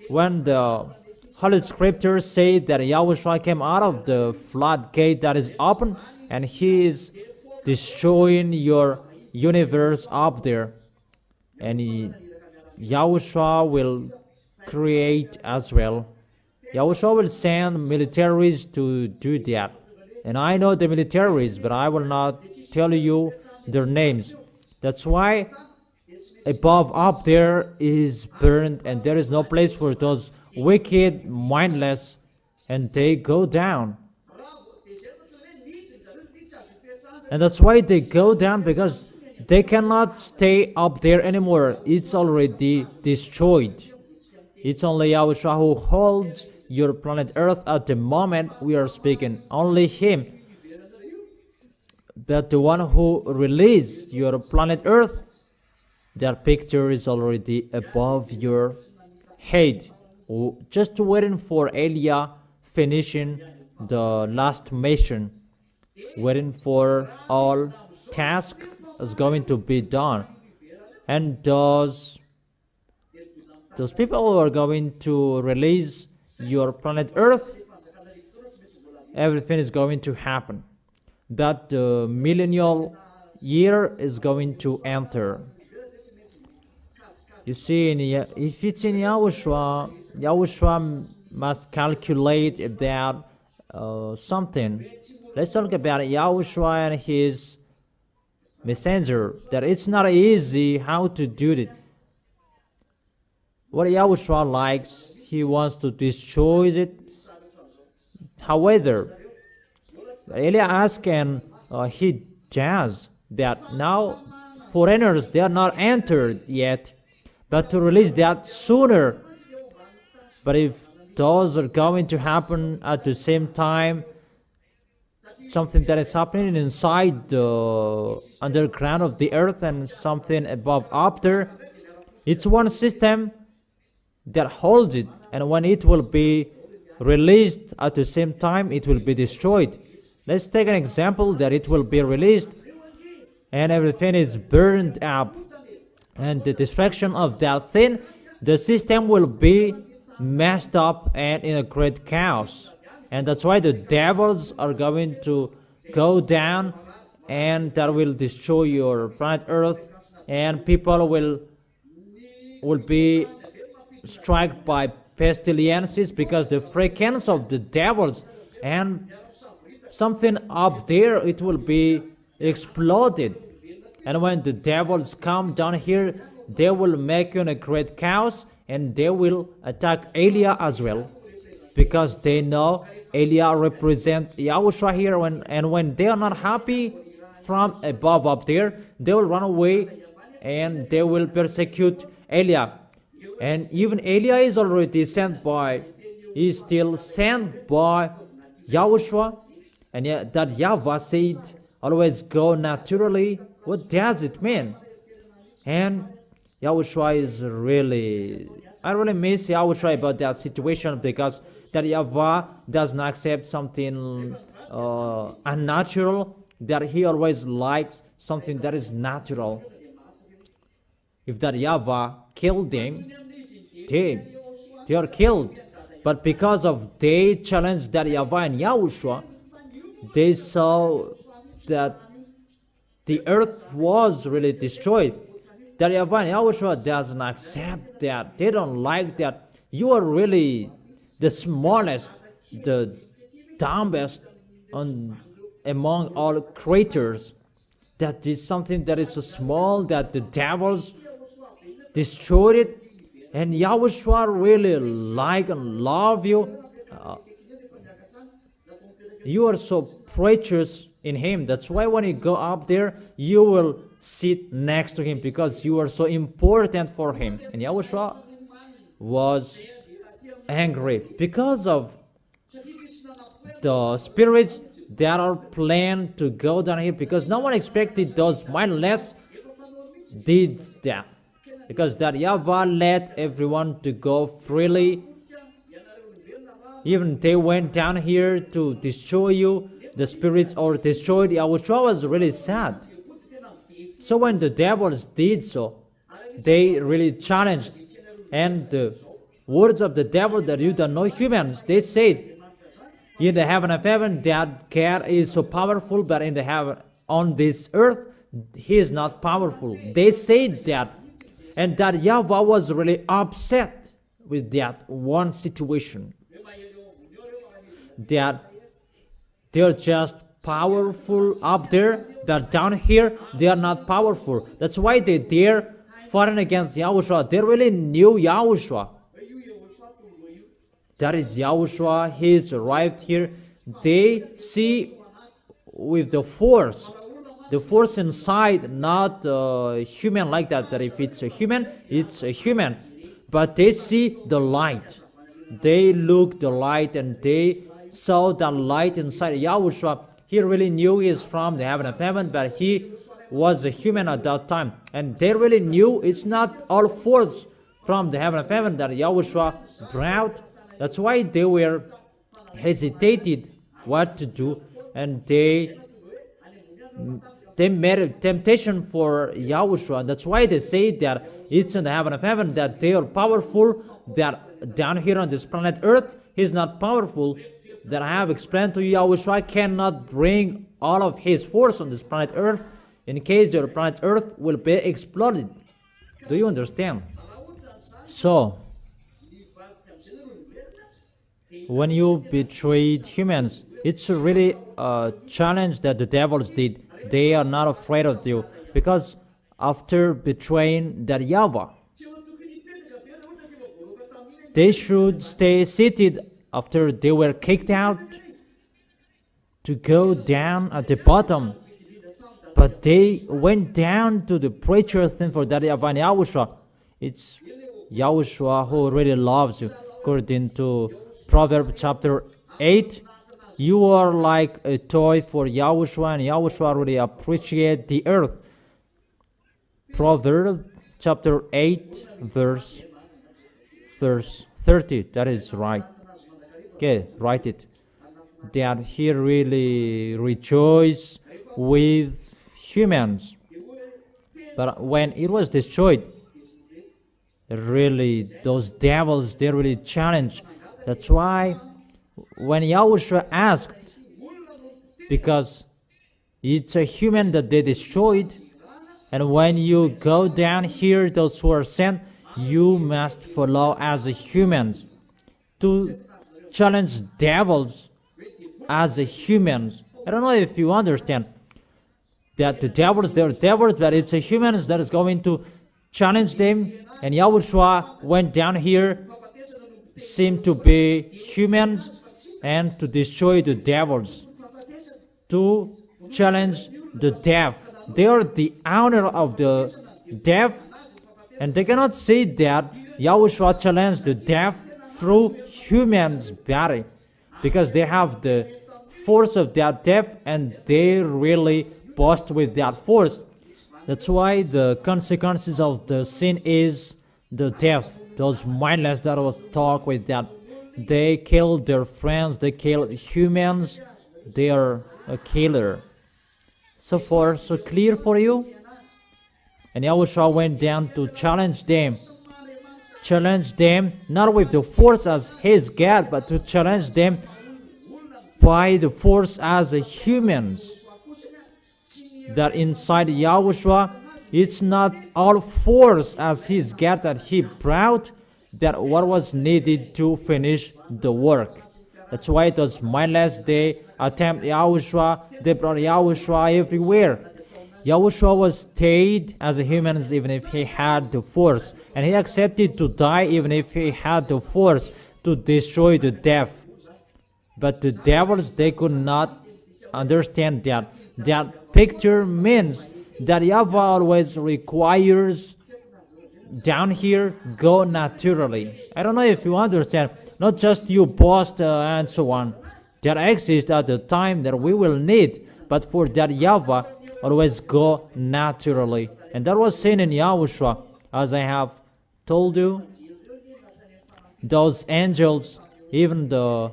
When the Holy Scriptures say that Yahushua came out of the floodgate that is open and he is destroying your universe up there. And Yahushua will create as well. Yahushua will send militaries to do that. And I know the militaries, but I will not tell you their names. That's why above up there is burned and there is no place for those wicked, mindless, and they go down. And that's why they go down, because they cannot stay up there anymore. It's already destroyed. It's only Yahushua who holds your planet Earth at the moment we are speaking. Only Him. But the one who released your planet Earth, that picture is already above your head. Just waiting for Elia finishing the last mission. Waiting for all task is going to be done. And those people who are going to release your planet Earth, everything is going to happen. But the millennial year is going to enter. You see, if it's in Yahushua, Yahushua must calculate about something. Let's talk about Yahushua and his messenger. That it's not easy how to do it. What Yahushua likes, he wants to destroy it. However, Elia asked and he does that. Now foreigners, they are not entered yet, but to release that sooner. But if those are going to happen at the same time, something that is happening inside the underground of the earth and something above up there, it's one system that holds it, and when it will be released at the same time, it will be destroyed. Let's take an example that it will be released and everything is burned up, and the destruction of that thing, the system will be messed up and in a great chaos. And that's why the devils are going to go down, and that will destroy your planet Earth, and people will be struck by pestilences because the frequency of the devils and something up there, it will be exploded. And when the devils come down here, they will make a great chaos, and they will attack Elia as well, because they know Elia represents Yahushua here. And when they are not happy from above up there, they will run away and they will persecute Elia. And even Elia is already sent by, he is still sent by Yahushua. And yet that YAHVAH said, always go naturally. What does it mean? And Yahushua is really, I really miss Yahushua about that situation, because that YAHVAH does not accept something unnatural, that he always likes something that is natural. If that YAHVAH killed them, they are killed. But because of they challenged that YAHVAH and Yahushua, they saw that the earth was really destroyed. That YAHVAH and Yahushua doesn't accept that. They don't like that. You are really the smallest, the dumbest among all creatures. That is something that is so small that the devils destroyed it. And Yahushua really like and love you. You are so precious in Him. That's why when you go up there, you will sit next to Him, because you are so important for Him. And Yahushua was angry because of the spirits that are planned to go down here, because no one expected those mindless did that, because that YAHVAH let everyone to go freely. Even they went down here to destroy you, the spirits or destroyed, Yahushua was really sad. So when the devils did so, they really challenged. And the words of the devil that you don't know humans, they said, in the heaven of heaven, that God is so powerful, but in the heaven, on this earth, he is not powerful. They said that, and that YAHVAH was really upset with that one situation. That they're just powerful up there, but down here, they are not powerful. That's why they dare fighting against Yahushua. They really knew Yahushua. That is Yahushua. He's arrived here. They see with the force inside, not human like that. That if it's a human, it's a human. But they see the light. They look the light and they saw the light inside Yahushua. He really knew he's from the heaven of heaven, but he was a human at that time. And they really knew it's not all force from the heaven of heaven that Yahushua brought. That's why they were hesitated what to do, and they made a temptation for Yahushua. That's why they say that it's in the heaven of heaven, that they are powerful, that down here on this planet Earth, he's not powerful. That I have explained to you, Yahushua cannot bring all of his force on this planet Earth in case the planet Earth will be exploded. Do you understand? So, when you betrayed humans, it's really a challenge that the devils did. They are not afraid of you, because after betraying that YAHVAH, they should stay seated after they were kicked out to go down at the bottom. But they went down to the preacher thing for that YAHVAH and Yahushua. It's Yahushua who really loves you. According to Proverbs chapter 8, you are like a toy for Yahushua, and Yahushua really appreciates the earth. Proverbs chapter 8, verse 30. That is right. Okay, write it. That he really rejoiced with humans. But when it was destroyed, really, those devils, they really challenged. That's why when Yahushua asked, because it's a human that they destroyed, and when you go down here, those who are sent, you must follow as humans to challenge devils as humans. I don't know if you understand that the devils, they're devils, but it's a humans that is going to challenge them. And Yahushua went down here, seemed to be humans, and to destroy the devils, to challenge the deaf. They are the owner of the deaf, and they cannot say that Yahushua challenged the deaf through humans' body, because they have the force of that deaf, and they really boast with that force. That's why the consequences of the sin is the deaf. Those mindless that was talk with that. They kill their friends, they kill humans, they are a killer. So far, so clear for you? And Yahushua went down to challenge them. Challenge them not with the force as his God, but to challenge them by the force as humans. That inside Yahushua, it's not all force as his God that he brought, that what was needed to finish the work. That's why it was mindless. They attempt Yahushua, they brought Yahushua everywhere. Yahushua was stayed as a human even if he had the force, and he accepted to die even if he had the force to destroy the deaf. But the devils, they could not understand that. That picture means that YAHVAH always requires down here go naturally. I don't know if you understand. Not just you boast and so on. That exists at the time that we will need, but for that YAHVAH always go naturally. And that was seen in Yahushua, as I have told you. Those angels, even the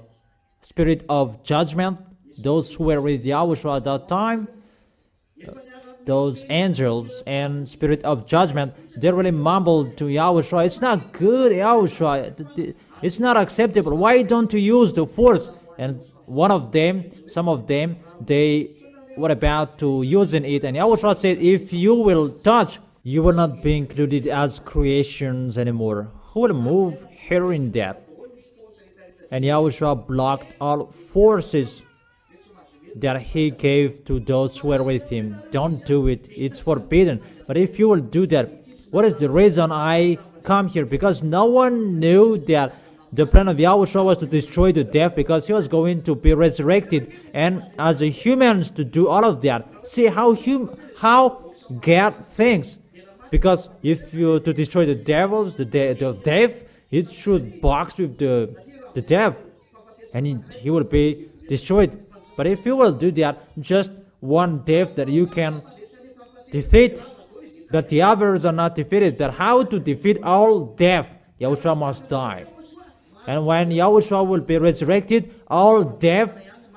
spirit of judgment, those who were with Yahushua at that time, those angels and spirit of judgment, they really mumbled to Yahushua, "It's not good, Yahushua. It's not acceptable. Why don't you use the force?" And some of them, they were about to using it. And Yahushua said, "If you will touch, you will not be included as creations anymore. Who will move here in that?" And Yahushua blocked all forces that he gave to those who were with him. Don't do it. It's forbidden. But if you will do that, what is the reason I come here? Because no one knew that the plan of Yahushua was to destroy the death, because he was going to be resurrected, and as a humans to do all of that. See how God thinks. Because if you to destroy the devils, the death, it should box with the death, and he will be destroyed. But if you will do that, just one death that you can defeat, but the others are not defeated. That how to defeat all death? Yahushua must die. And when Yahushua will be resurrected, all death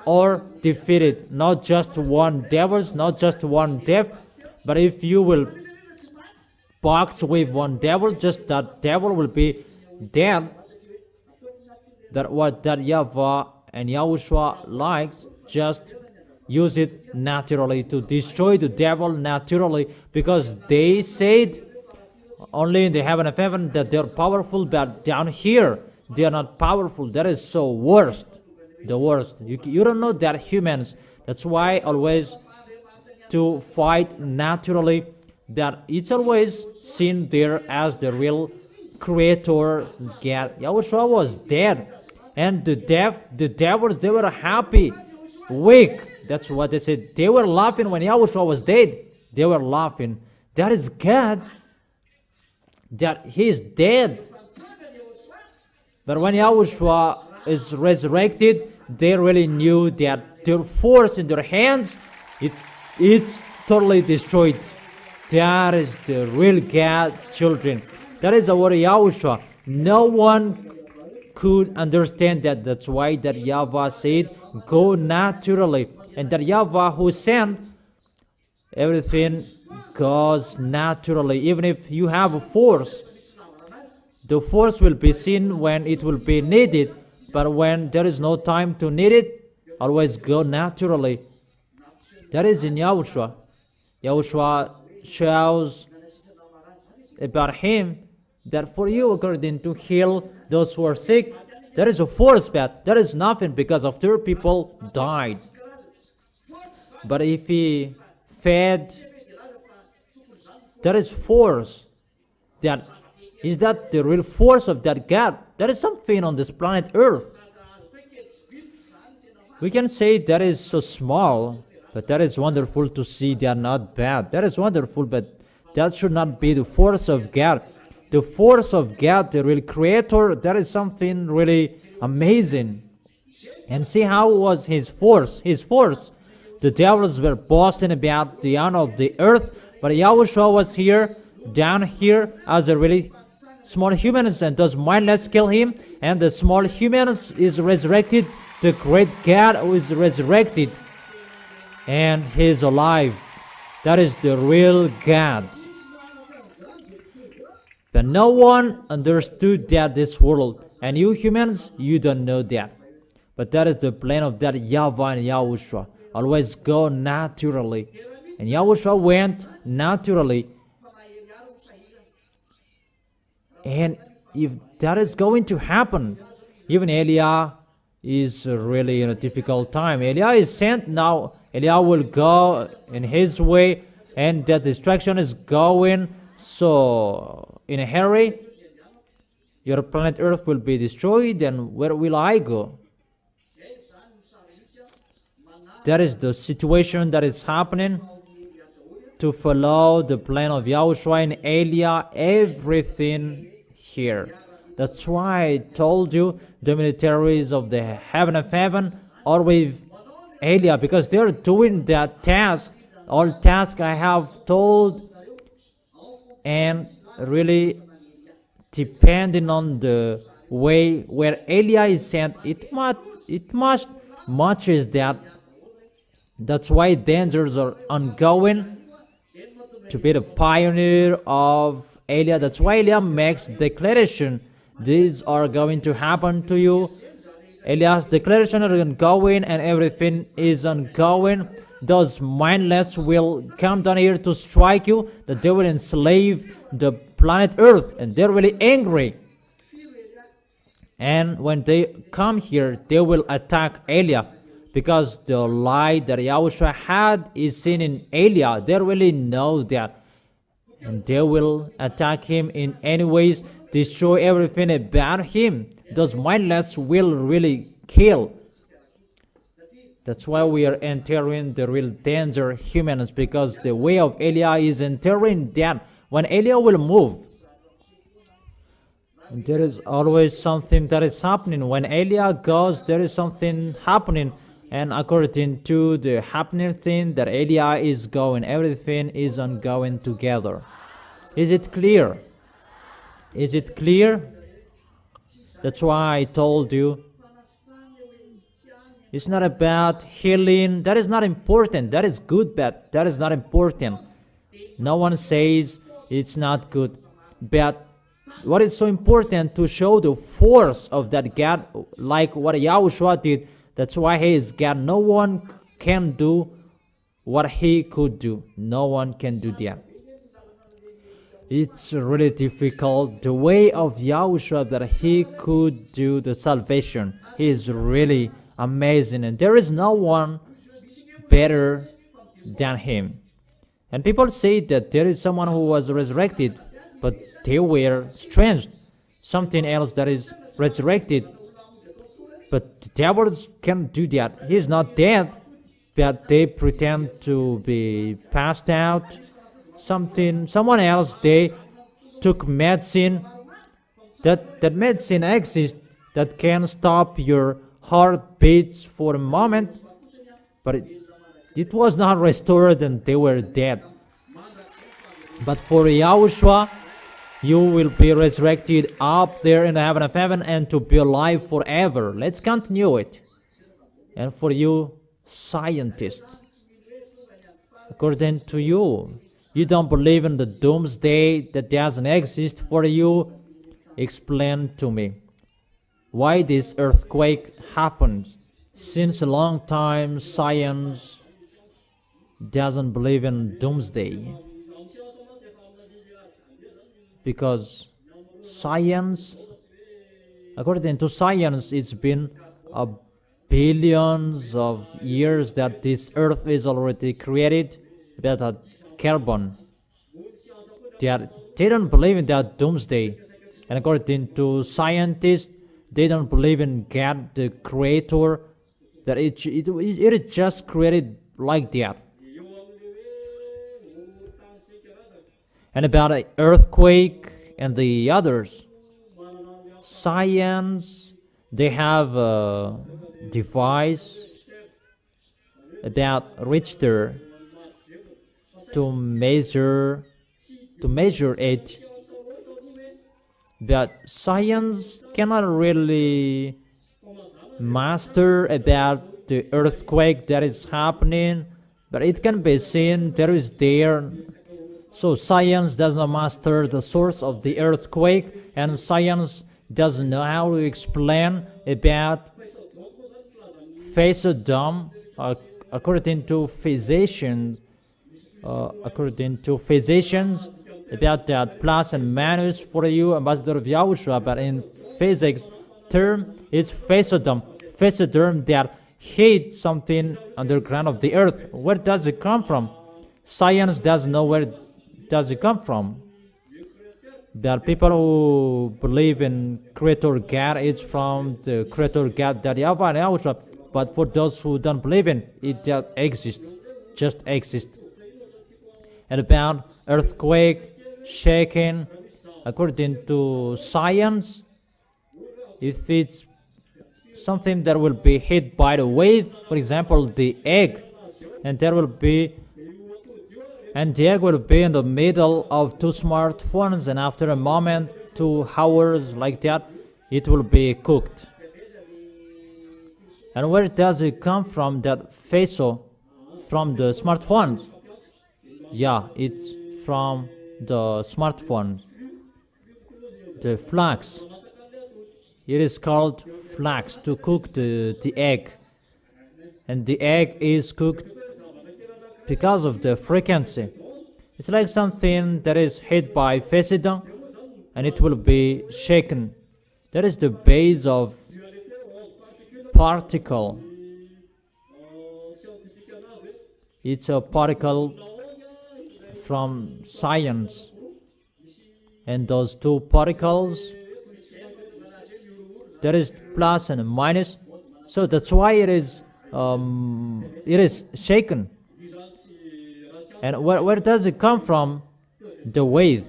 are defeated. Not just one devils, not just one death, but if you will box with one devil, just that devil will be dead. That YAHVAH and Yahushua likes, just use it naturally to destroy the devil naturally, because they said only in the heaven of heaven that they're powerful, but down here they are not powerful. That is so worst, the worst. You don't know that humans. That's why always to fight naturally, that it's always seen there as the real creator God. Yahushua was dead, and the devils, they were happy, weak. That's what they said. They were laughing when Yahushua was dead. They were laughing. That is God, that he is dead. But when Yahushua is resurrected, they really knew that their force in their hands, it's totally destroyed. That is the real God, children. That is our Yahushua. No one could understand that. That's why that YAHVAH said, "Go naturally." And that YAHVAH who sent, everything goes naturally. Even if you have a force, the force will be seen when it will be needed. But when there is no time to need it, always go naturally. That is in Yahushua. Yahushua shows about him that for you, according to heal those who are sick, there is a force, but there is nothing, because after people died. But if he fed, there is force. That is that the real force of that God. There is something on this planet Earth. We can say that is so small, but that is wonderful to see. They are not bad. That is wonderful, but that should not be the force of God. The force of God, the real creator, that is something really amazing. And see how was his force. His force. The devils were boasting about the honor of the earth, but Yahushua was here, down here, as a really small humans, and those mindless kill him, and the small humans is resurrected, the great God who is resurrected, and he is alive. That is the real God. But no one understood that this world, and you humans, you don't know that. But that is the plan of that YAHVAH and Yahushua. Always go naturally. And Yahushua went naturally. And if that is going to happen, even Eliah is really in a difficult time. Eliah is sent now. Eliah will go in his way, and that destruction is going so in a hurry. Your planet Earth will be destroyed, and where will I go? That is the situation that is happening. To follow the plan of Yahushua and Eliah, everything here. That's why I told you the militaries of the heaven of heaven are with Eliah, because they're doing that task, all task I have told, and really depending on the way where Eliah is sent, it must matches that That's why dangers are ongoing to be the pioneer of Elia. That's why Elia makes declaration. These are going to happen to you. Elia's declaration are ongoing and everything is ongoing. Those mindless will come down here to strike you, that they will enslave the planet Earth, and they're really angry. And when they come here, they will attack Elia, because the light that Yahushua had is seen in Elia. They really know that. And they will attack him in any ways, destroy everything about him. Those mindless will really kill. That's why we are entering the real danger, humans, because the way of Elia is entering that. When Elia will move, there is always something that is happening. When Elia goes, there is something happening. And according to the happening thing that Elia is going, everything is ongoing together. Is it clear? Is it clear? That's why I told you, it's not about healing. That is not important. That is good, but that is not important. No one says it's not good. But what is so important to show the force of that God, like what Yahushua did. That's why he is God. No one can do what he could do. No one can do that. It's really difficult. The way of Yahushua that he could do the salvation. He is really amazing, and there is no one better than him. And people say that there is someone who was resurrected, but they were strange. Something else that is resurrected. But the devils can't do that. He is not dead, but they pretend to be passed out. Someone else, they took medicine. That medicine exists that can stop your heartbeats for a moment, but it was not restored and they were dead. But for Yahushua, you will be resurrected up there in the heaven of heaven and to be alive forever. Let's continue it. And for you scientists, according to you, you don't believe in the doomsday that doesn't exist. For you, explain to me why this earthquake happened. Since a long time, science doesn't believe in doomsday, because science, according to science, it's been billions of years that this earth is already created, that carbon. They don't believe in that doomsday. And according to scientists, they don't believe in God, the creator, that it is just created like that. And about an earthquake and the others, science, they have a device about Richter to measure it. But science cannot really master about the earthquake that is happening, but it can be seen there is there. So science does not master the source of the earthquake, and science doesn't know how to explain about phasodome. According to physicians, about that plus and minus for you, ambassador of Yahushua, but in physics term, it's phasodome. Phasodome that hit something underground of the earth. Where does it come from? Science doesn't know where does it come from. There are people who believe in Creator God, it's from the Creator God that YAHVAH and YAHOSHUA. But for those who don't believe in it, just exists. And about earthquake, shaking, according to science, if it's something that will be hit by the wave, for example, the egg, and the egg will be in the middle of two smartphones, and after a moment, 2 hours like that, it will be cooked. And where does it come from, that phaso? from the smartphones. Yeah, it's from the smartphone. The flax. It is called flax to cook the egg. And the egg is cooked because of the frequency. It's like something that is hit by Fesida and it will be shaken. That is the base of particle. It's a particle from science. And those two particles, there is plus and minus. So that's why it is shaken. And where does it come from? The wave.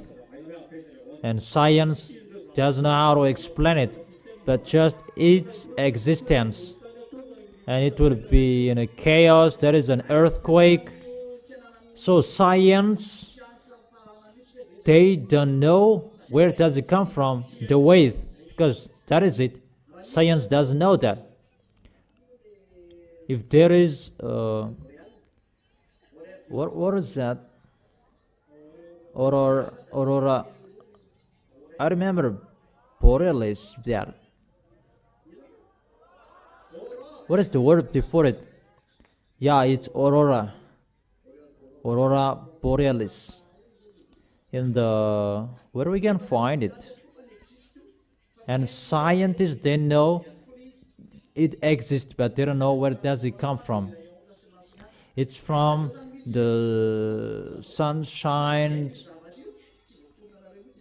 And science doesn't know how to explain it, but just its existence. And it will be in a chaos. There is an earthquake. So science, they don't know where does it come from, the wave, because that is it. Science doesn't know that. If there is what is that? Aurora. I remember borealis there. What is the word before it? Yeah, it's aurora. Aurora borealis. In the where we can find it? And scientists, they know it exists, but they don't know where does it come from. It's from the sunshine.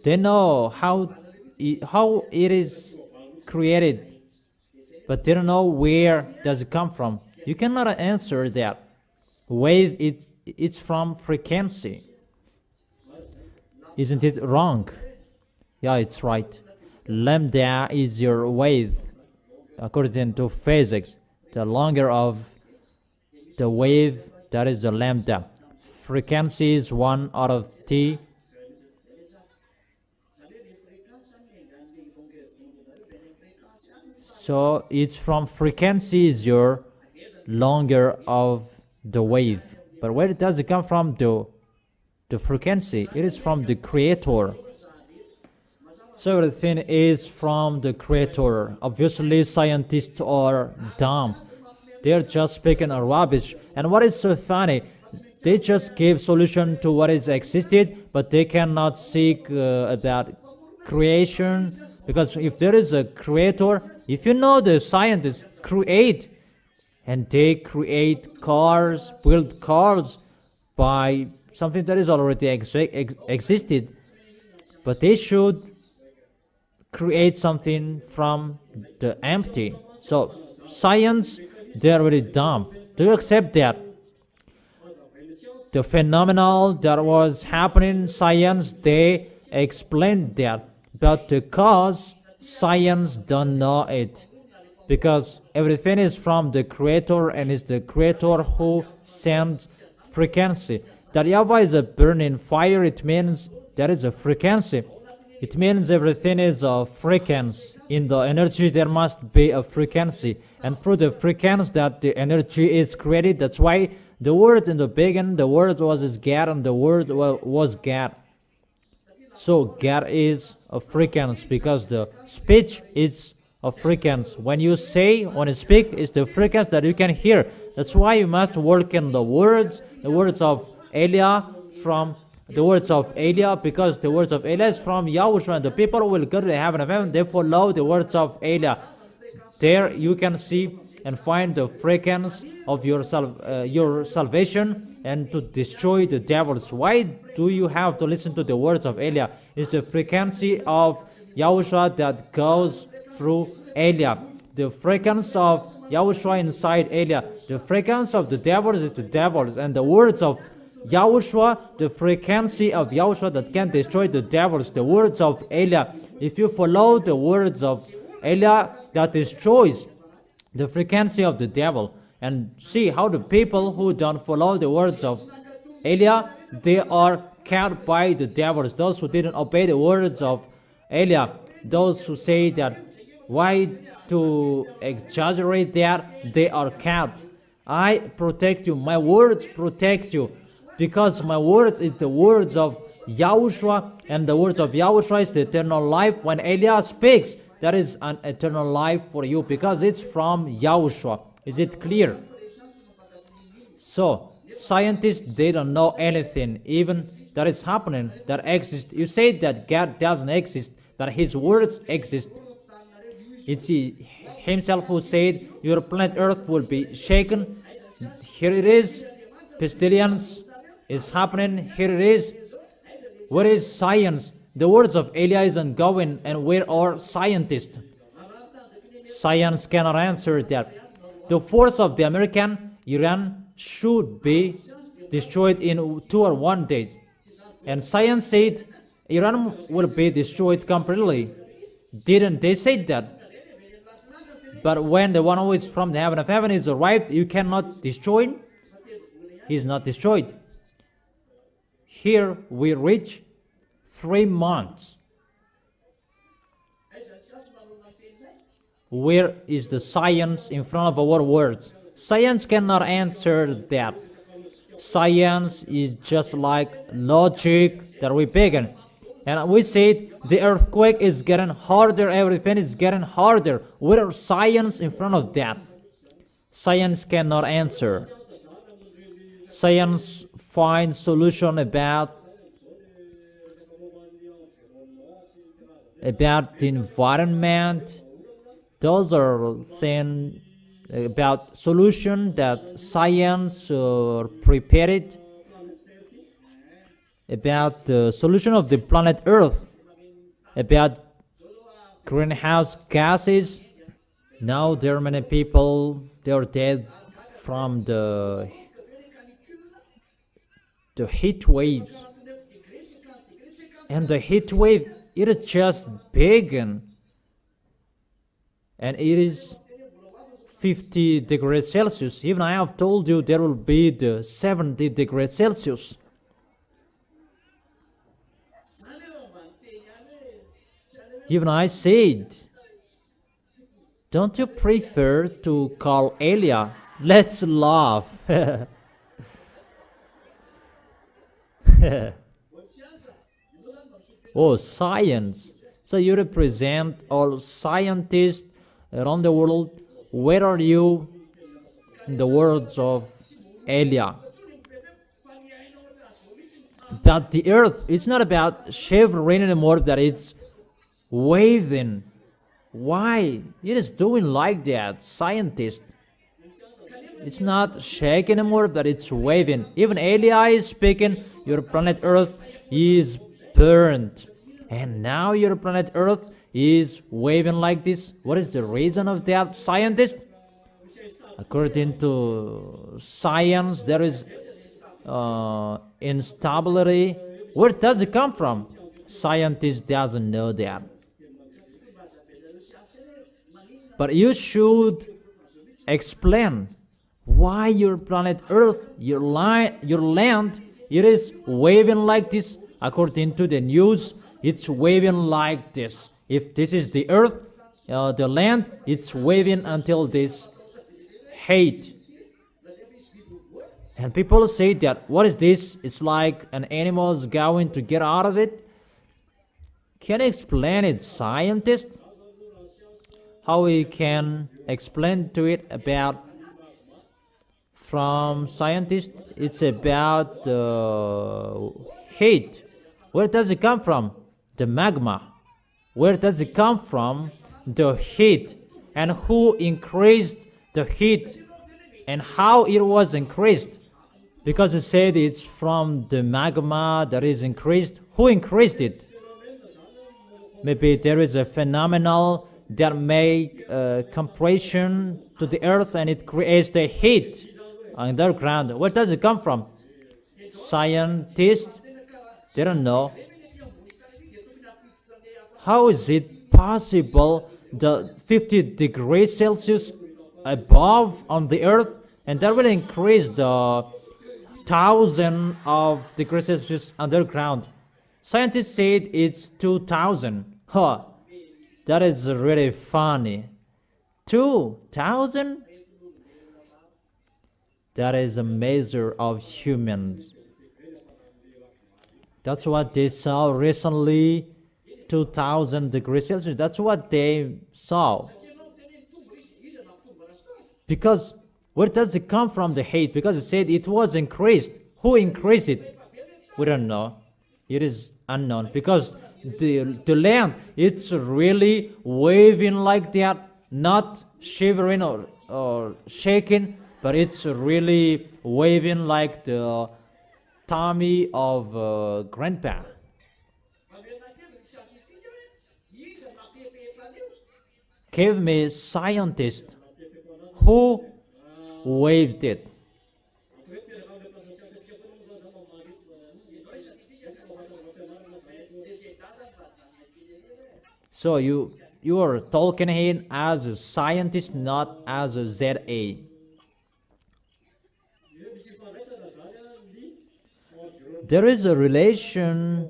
They know how it is created, but they don't know where does it come from. You cannot answer that. Wave, it's from frequency. Isn't it wrong? Yeah, it's right. Lambda is your wave, according to physics. The longer of the wave, that is the lambda. Frequency is 1 out of t. So it's from frequency is your longer of the wave. But where does it come from? The frequency. It is from the creator. So everything is from the creator. Obviously scientists are dumb. They're just speaking a rubbish. And what is so funny, they just give solution to what is existed, but they cannot seek about creation. Because if there is a creator, if you know the scientists create, and they create cars, build cars by something that is already existed, but they should create something from the empty. So science, they're really dumb. Do you accept that? The phenomenal that was happening in science, they explained that. But the cause, science don't know it. Because everything is from the creator, and it's the creator who sends frequency. That YAHVAH is a burning fire, it means there is a frequency. It means everything is a frequency. In the energy there must be a frequency, and through the frequency that the energy is created. That's why the word in the beginning, the word was God, and the word was God. So God is a frequency, because the speech is a frequency. When you say, when you speak, it's the frequency that you can hear. That's why you must work in the words of Elia, from the words of Elia, because the words of Elia is from YAHOSHUA, and the people will go to heaven of heaven. They follow the words of Elia. There you can see and find the frequency of your salvation, and to destroy the devils. Why do you have to listen to the words of Elia? It's the frequency of YAHOSHUA that goes through Elia. The frequency of YAHOSHUA inside Elia. The frequency of the devils is the devils, and the words of YAHOSHUA, the frequency of YAHOSHUA that can destroy the devils, the words of Elia. If you follow the words of Elia, that destroys the frequency of the devil. And see how the people who don't follow the words of Elia, they are caught by the devils. Those who didn't obey the words of Elia, those who say that, why to exaggerate that, they are caught. I protect you. My words protect you. Because my words is the words of Yahushua, and the words of Yahushua is the eternal life. When Elias speaks, that is an eternal life for you, because it's from Yahushua. Is it clear? So, scientists, they don't know anything, even that is happening, that exists. You say that God doesn't exist, but His words exist. It's He Himself who said, your planet Earth will be shaken. Here it is. Pestilence is happening. Here it is. Where is science? The words of Elias isn't going, and where are scientists? Science cannot answer that. The force of the American Iran should be destroyed in 2 or 1 days. And science said Iran will be destroyed completely. Didn't they say that? But when the one who is from the heaven of heaven is arrived, you cannot destroy him. He is not destroyed. Here we reach 3 months. Where is the science in front of our words? Science cannot answer that. Science is just like logic that we begin. And we said the earthquake is getting harder, everything is getting harder. Where is science in front of that? Science cannot answer. Science finds solution about the environment. Those are things about solution that science prepared, about the solution of the planet Earth, about greenhouse gases. Now there are many people, they are dead from the heat waves. And the heat wave, it is just begun. And it is 50 degrees Celsius. Even I have told you there will be the 70 degrees Celsius. Even I said, don't you prefer to call Elia? Let's laugh. Oh, science. So you represent all scientists around the world. Where are you in the words of Elia? But the earth, it's not about shivering anymore, that it's waving. Why? It is doing like that, scientist. It's not shaking anymore, but it's waving. Even Elia is speaking, your planet Earth is burned. And now your planet Earth is waving like this. What is the reason of that, scientist? According to science, there is instability. Where does it come from? Scientist doesn't know that. But you should explain why your planet Earth, your land, it is waving like this. According to the news, it's waving like this. If this is the earth, the land, it's waving until this hate. And people say that, what is this? It's like an animal is going to get out of it. Can you explain it, scientist? How we can explain to it about, from scientists, it's about heat. Where does it come from? The magma. Where does it come from? The heat. And who increased the heat? And how it was increased? Because it said it's from the magma that is increased. Who increased it? Maybe there is a phenomenon that make compression to the earth, and it creates the heat underground. Where does it come from? Scientists, they don't know. How is it possible the 50 degrees Celsius above on the earth, and that will increase the 1,000 of degrees Celsius underground? Scientists said it's 2,000. Huh, that is really funny. 2,000? That is a measure of humans. That's what they saw recently, 2000 degrees Celsius. That's what they saw. Because where does it come from, the heat? Because it said it was increased. Who increased it? We don't know. It is unknown. Because the land, it's really waving like that, not shivering or shaking, but it's really waving like the tummy of grandpa. Give me scientist who waved it. So you are talking here as a scientist, not as a ZA. There is a relation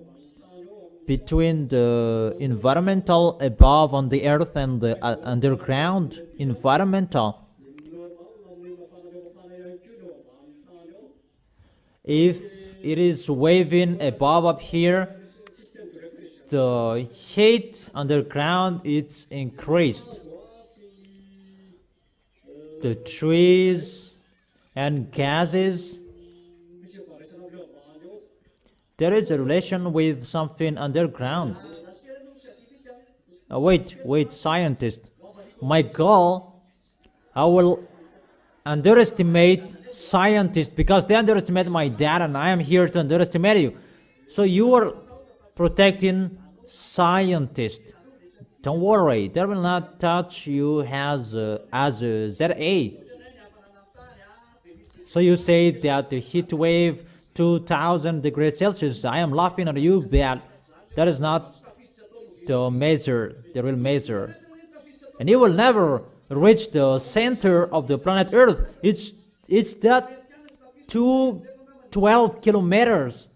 between the environmental above on the earth and the underground environmental. If it is waving above up here, the heat underground is increased. The trees and gases, there is a relation with something underground. Wait, scientist. My goal, I will underestimate scientists because they underestimate my dad, and I am here to underestimate you. So you are protecting scientists. Don't worry, they will not touch you as a ZA. So you say that the heat wave 2000 degrees Celsius, I am laughing at you, but that is not the real measure. And you will never reach the center of the planet Earth. It's that 12 kilometers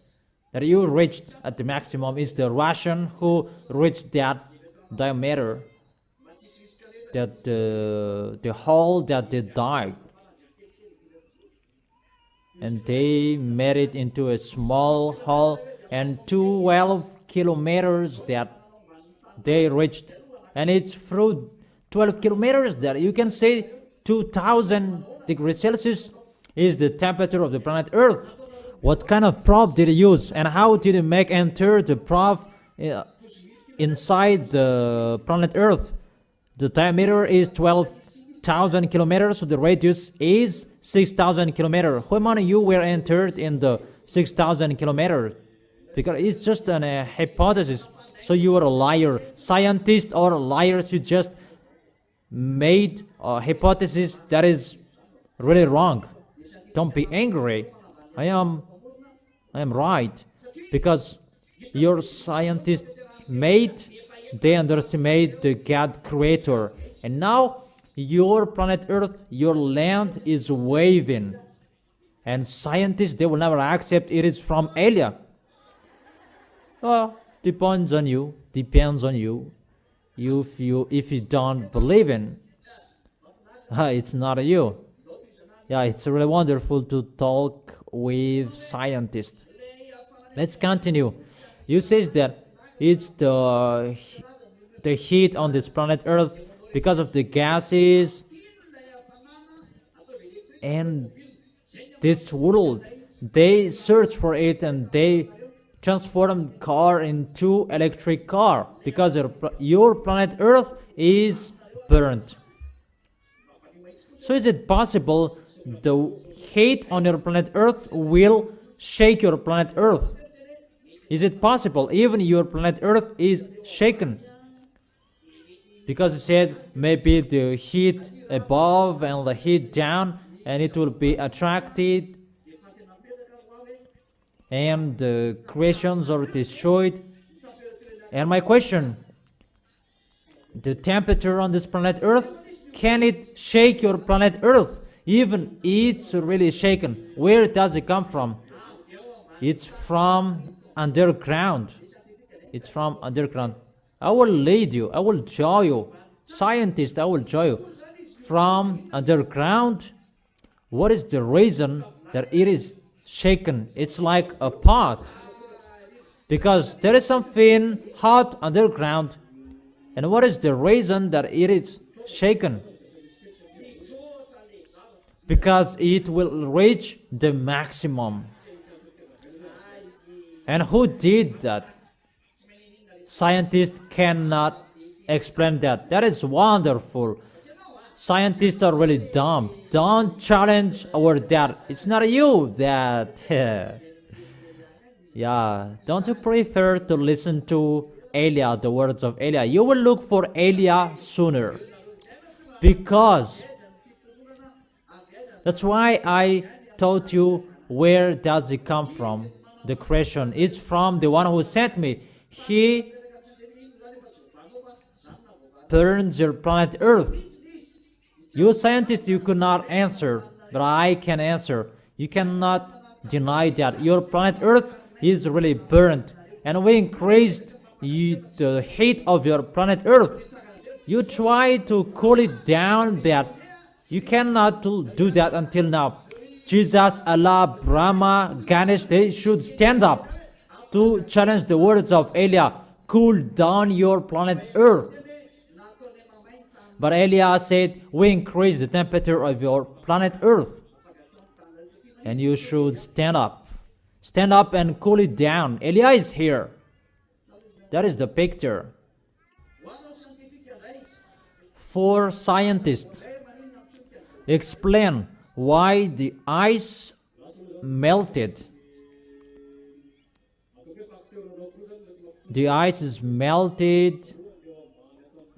that you reached at the maximum. Is the Russian who reached that diameter, that the hole that they died. And they made it into a small hole, and 12 kilometers that they reached. And it's through 12 kilometers that you can say 2000 degrees Celsius is the temperature of the planet Earth. What kind of probe did it use, and how did it make enter the probe inside the planet Earth? The diameter is 12,000 kilometers, so the radius is 6,000 kilometers. How many you were entered in the 6,000 kilometers? Because it's just a hypothesis. So you are a liar. Scientists are liars who just made a hypothesis that is really wrong. Don't be angry. I am right, because your scientists they underestimate the God creator, and now your planet Earth, your land is waving, and scientists, they will never accept it is from alien. Depends on you. If you don't believe in, it's not you. Yeah, it's really wonderful to talk with scientists. Let's continue. You say that it's the heat on this planet Earth because of the gases and this world. They search for it and they transform car into electric car because your planet Earth is burnt. So is it possible the heat on your planet Earth will shake your planet Earth? Is it possible even your planet Earth is shaken? Because it said maybe the heat above and the heat down, and it will be attracted, and the creations are destroyed. And my question, the temperature on this planet Earth, can it shake your planet Earth? Even it's really shaken. Where does it come from? It's from underground. It's from underground. I will lead you. I will show you. Scientists, I will show you. From underground, What is the reason that it is shaken? It's like a pot, because there is something hot underground. And what is the reason that it is shaken? Because it will reach the maximum. And who did that? Scientists cannot explain that. That is wonderful. Scientists are really dumb. Don't challenge our dad. It's not you that. Yeah. Don't you prefer to listen to Elia, the words of Elia? You will look for Elia sooner. Because that's why I taught you where does it come from. The creation is from the one who sent me. He burns your planet Earth. You scientists, you could not answer, but I can answer. You cannot deny that your planet Earth is really burned, and we increased the heat of your planet Earth. You try to cool it down, but you cannot do that until now. Jesus, Allah, Brahma, Ganesh, they should stand up to challenge the words of Elia. Cool down your planet Earth. But Elia said, we increase the temperature of your planet Earth. And you should stand up. Stand up and cool it down. Elia is here. That is the picture. For scientists, explain why the ice melted. The ice is melted.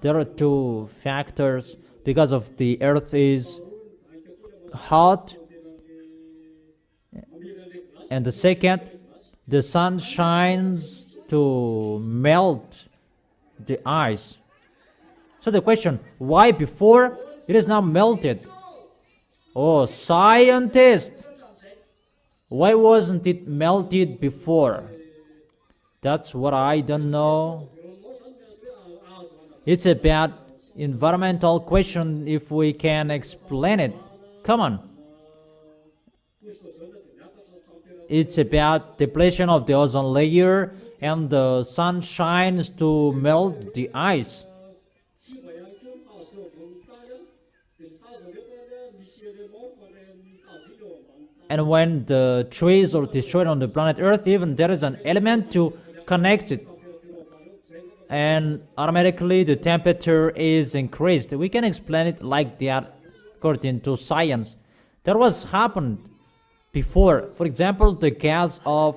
There are two factors. Because of the earth is hot, and the second, the sun shines to melt the ice. So the question, why before it is now melted? Oh, scientists, why wasn't it melted before? That's what I don't know. It's about environmental question, if we can explain it. Come on. It's about depletion of the ozone layer, and the sun shines to melt the ice. And when the trees are destroyed on the planet Earth, even there is an element to connect it, and automatically the temperature is increased. We can explain it like that according to science. That was happened before. For example, the gas of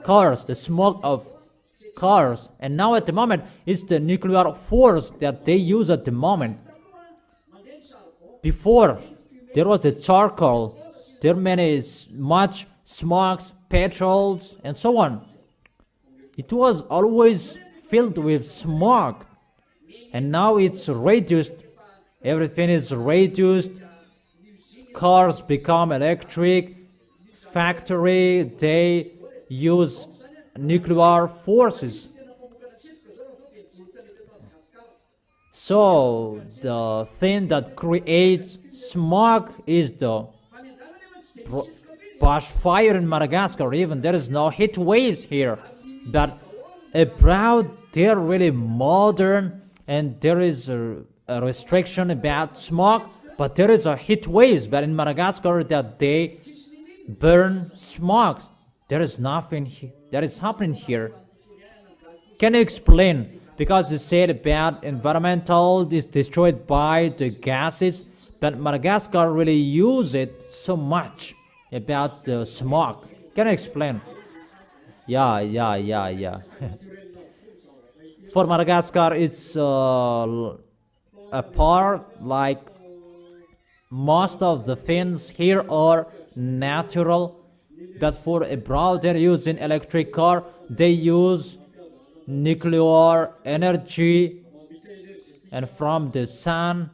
cars, the smoke of cars, and now at the moment it's the nuclear force that they use at the moment. Before there was the charcoal, there many much smokes, petrols, and so on. It was always filled with smoke, and now it's reduced. Everything is reduced. Cars become electric. Factory, they use nuclear forces. So the thing that creates smoke is the bushfire in Madagascar. Even there is no heat waves here, but abroad they're really modern, and there is a restriction about smoke, but there is a heat waves. But in Madagascar, that they burn smoke. There is nothing that is happening here. Can you explain? Because you said about environmental is destroyed by the gases, but Madagascar really use it so much about the smoke. Can you explain? Yeah. For Madagascar, it's a part like most of the things here are natural, but for abroad they're using electric car. They use nuclear energy and from the sun.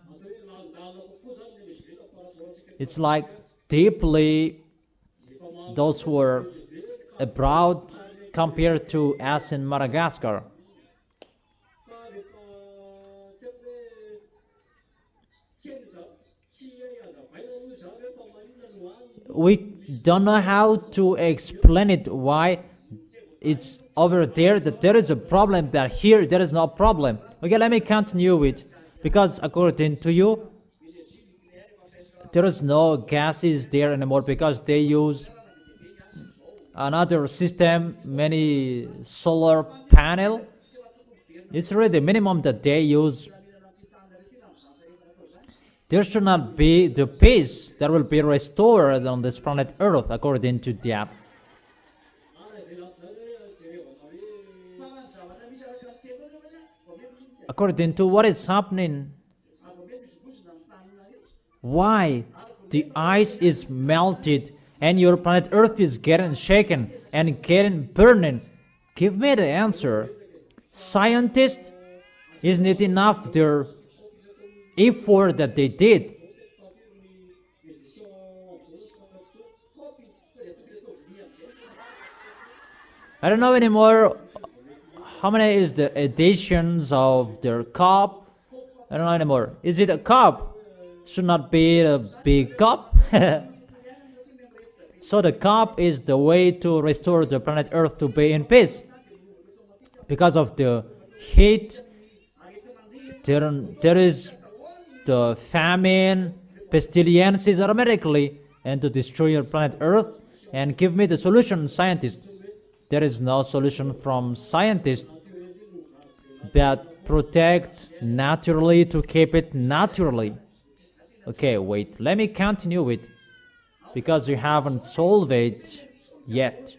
It's like deeply those who are abroad compared to us in Madagascar. we don't know how to explain it, why it's over there that there is a problem, that here there is no problem. Okay, let me continue it, because according to you, there is no gases there anymore, because they use another system, many solar panel. It's really the minimum that they use. There should not be the peace that will be restored on this planet Earth according to that. According to what is happening, why the ice is melted and your planet Earth is getting shaken and getting burning? Give me the answer. Scientists, isn't it enough their effort that they did? I don't know anymore how many is the editions of their cup. I don't know anymore. Is it a cup? Should not be a big cup. So the cup is the way to restore the planet Earth to be in peace. Because of the heat, there is the famine, pestilences automatically, and to destroy your planet Earth. And give me the solution, scientists. There is no solution from scientists that protect naturally to keep it naturally. Okay, wait, let me continue it, because you haven't solved it yet.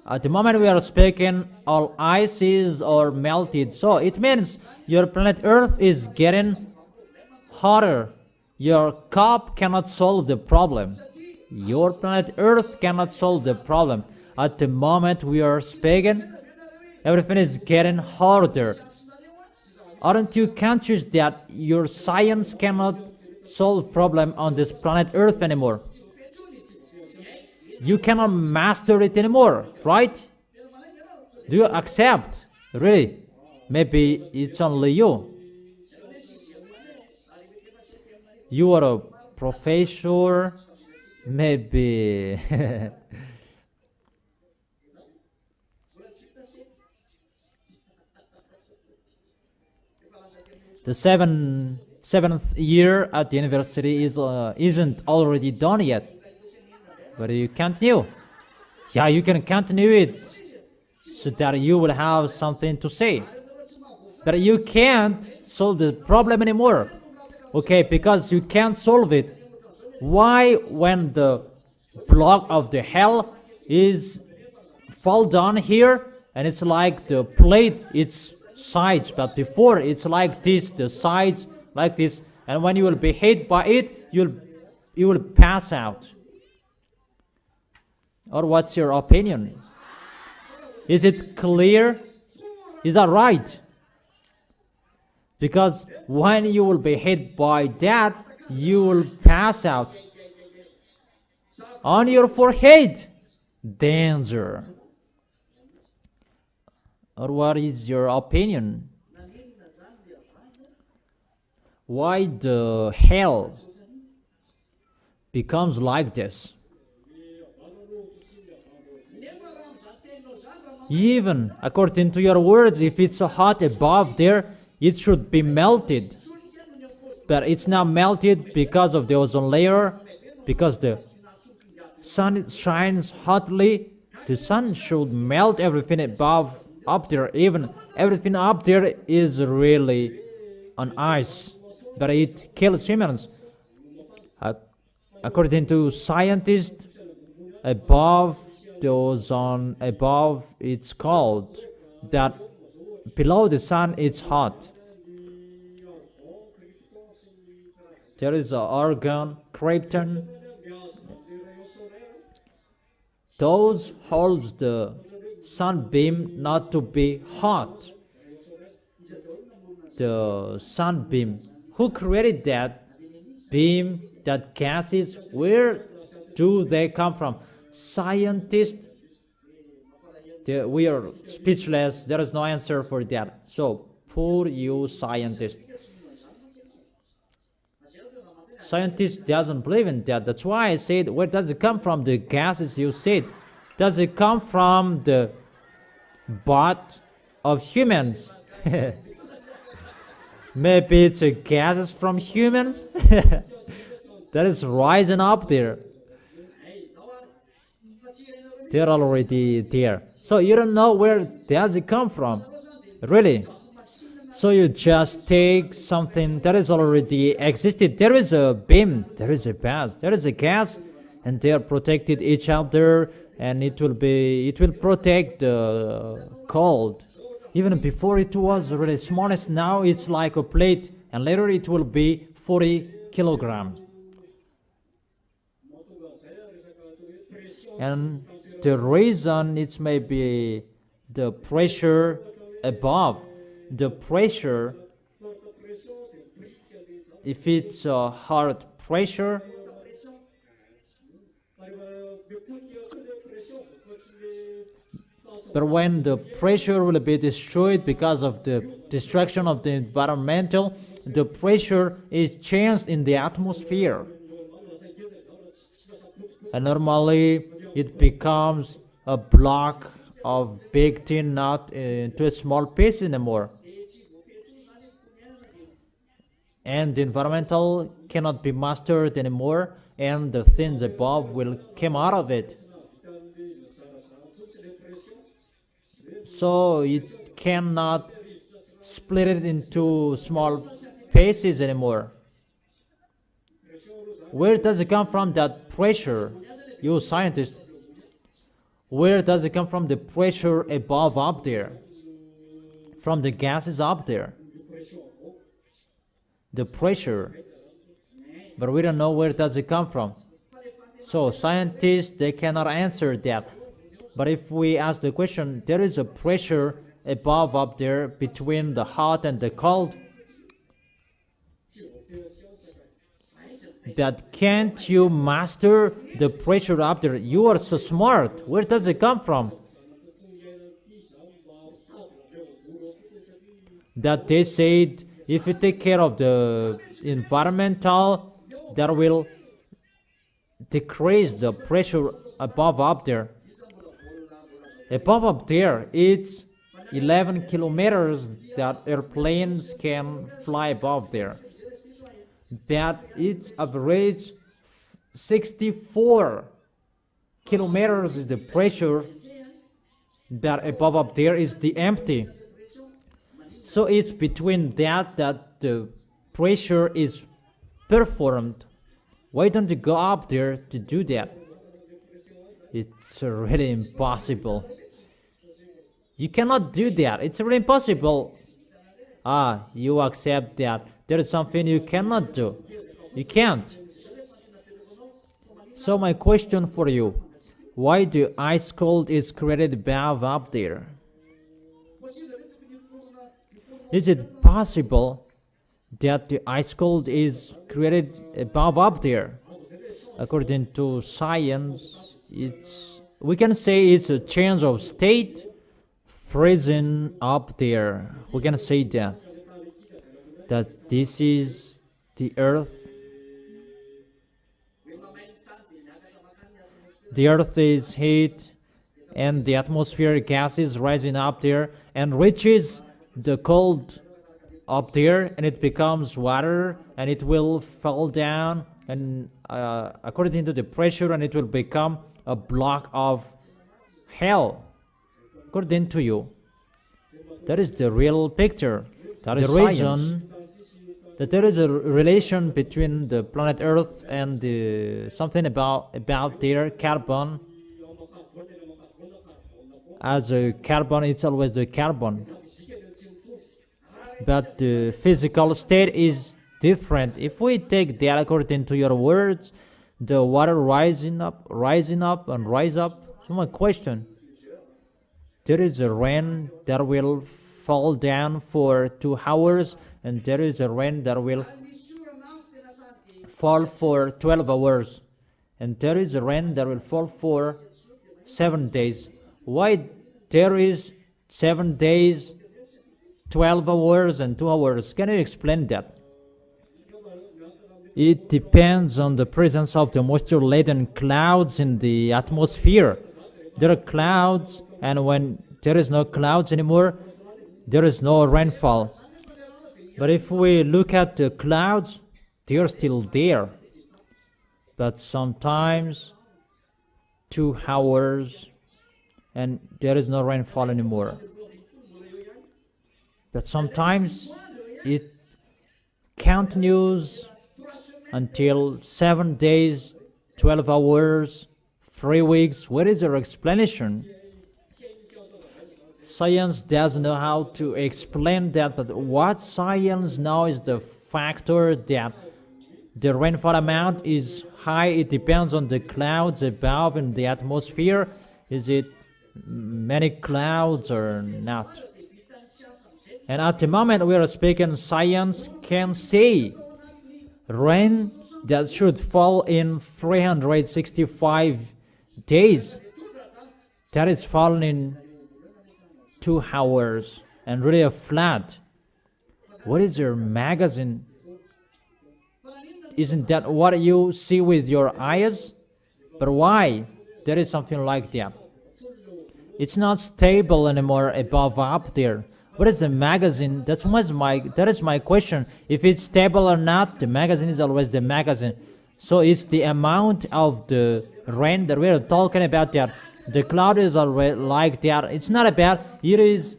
At the moment we are speaking, all ices are melted, so it means your planet Earth is getting hotter. Your cup cannot solve the problem. Your planet Earth cannot solve the problem. At the moment we are speaking, everything is getting harder. Aren't you conscious that your science cannot solve problem on this planet Earth anymore? You cannot master it anymore, right? Do you accept? Really? Maybe it's only you. You are a professor, maybe. The seventh year at the university isn't already done yet. But you continue. Yeah, you can continue it so that you will have something to say. But you can't solve the problem anymore. Okay, because you can't solve it. Why, when the block of the hell is fall down here, and it's like the plate, its sides, but before it's like this, the sides like this, and when you will be hit by it, you will pass out. Or what's your opinion? Is it clear? Is that right? Because when you will be hit by that, you will pass out. On your forehead, danger. Or what is your opinion? Why the hell becomes like this? Even according to your words, if it's so hot above there, it should be melted. But it's not melted because of the ozone layer, because the sun shines hotly. The sun should melt everything above, up there. Even everything up there is really on ice, but it kills humans. According to scientists, above the ozone, above it's cold, that below the sun it's hot. There is argon, krypton. Those holds the sunbeam not to be hot. The sunbeam. Who created that beam, that gases? Where do they come from? Scientists. We are speechless. There is no answer for that. So, poor you scientists. Scientists doesn't believe in that. That's why I said, where does it come from? The gases you said. Does it come from the butt of humans? Maybe it's a gases from humans that is rising up there. They're already there. So you don't know where does it come from, really. So you just take something that is already existed. There is a beam, there is a gas, there is a gas, and they are protected each other, and it will protect the cold. Even before it was really smallest, now it's like a plate, and later it will be 40 kilograms. And the reason it's maybe the pressure above. The pressure, if it's a hard pressure, but when the pressure will be destroyed because of the destruction of the environmental, the pressure is changed in the atmosphere. And normally it becomes a block of big tin, not into a small piece anymore. And the environmental cannot be mastered anymore, and the things above will come out of it. So it cannot split it into small pieces anymore. Where does it come from, that pressure, you scientists? Where does it come from, the pressure above up there? From the gases up there. The pressure. But we don't know where does it come from. So scientists, they cannot answer that. But if we ask the question, there is a pressure above up there between the hot and the cold. But can't you master the pressure up there? You are so smart. Where does it come from? That they said, if you take care of the environmental, that will decrease the pressure above up there. Above up there, it's 11 kilometers that airplanes can fly above there. But it's average 64 kilometers is the pressure, but above up there is the empty. So it's between that the pressure is performed. Why don't you go up there to do that? It's really impossible. You cannot do that. It's really impossible. You accept that there is something you cannot do. You can't. So my question for you, why the ice cold is created above up there? Is it possible that the ice cold is created above up there? According to science, we can say it's a change of state, freezing up there. We can say that this is the earth. The earth is heat, and the atmospheric gas is rising up there and reaches the cold up there, and it becomes water, and it will fall down, and according to the pressure, and it will become a block of hell. According to you, that is the real picture. That is the reason that there is a relation between the planet Earth and something about their carbon. As a carbon, it's always the carbon. But the physical state is different. If we take that according to your words, the water rising up and rise up. So my question, there is a rain that will fall down for 2 hours, and there is a rain that will fall for 12 hours, and there is a rain that will fall for 7 days. Why there is 7 days, 12 hours and 2 hours? Can you explain that? It depends on the presence of the moisture-laden clouds in the atmosphere. There are clouds, and when there is no clouds anymore, there is no rainfall. But if we look at the clouds, they are still there. But sometimes 2 hours and there is no rainfall anymore. But sometimes it continues until 7 days, 12 hours, 3 weeks. What is your explanation? Science doesn't know how to explain that, but what science knows is the factor that the rainfall amount is high. It depends on the clouds above in the atmosphere. Is it many clouds or not? And at the moment we are speaking, science can say rain that should fall in 365 days, that is falling in 2 hours and really a flood. What is your magazine? Isn't that what you see with your eyes? But why? There is something like that. It's not stable anymore above up there. What is the magazine? That is my question. If it's stable or not, the magazine is always the magazine. So it's the amount of the rain that we're talking about there. The cloud is always like that. It's not about, it is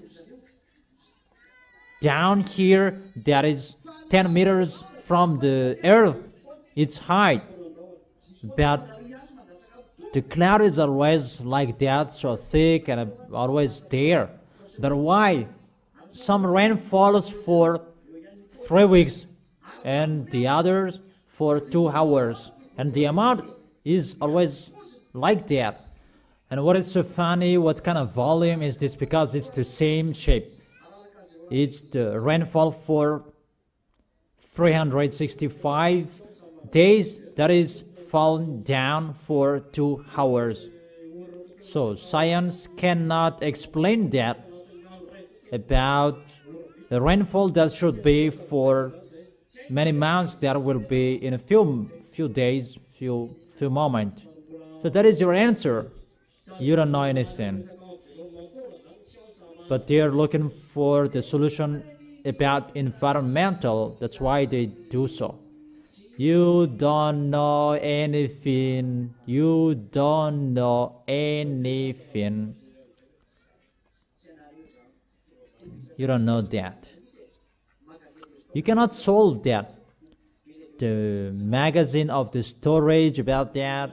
down here, that is 10 meters from the earth. It's high. But the cloud is always like that, so thick and always there. But why? Some rain falls for 3 weeks and the others for 2 hours. And the amount is always like that. And what is so funny, what kind of volume is this? Because it's the same shape. It's the rainfall for 365 days that is falling down for 2 hours. So science cannot explain that about the rainfall that should be for many months, that will be in a few days, few moments. So that is your answer. You don't know anything. But they are looking for the solution about environmental. That's why they do so. You don't know anything. You don't know anything. You don't know that. You cannot solve that. The magazine of the storage about that.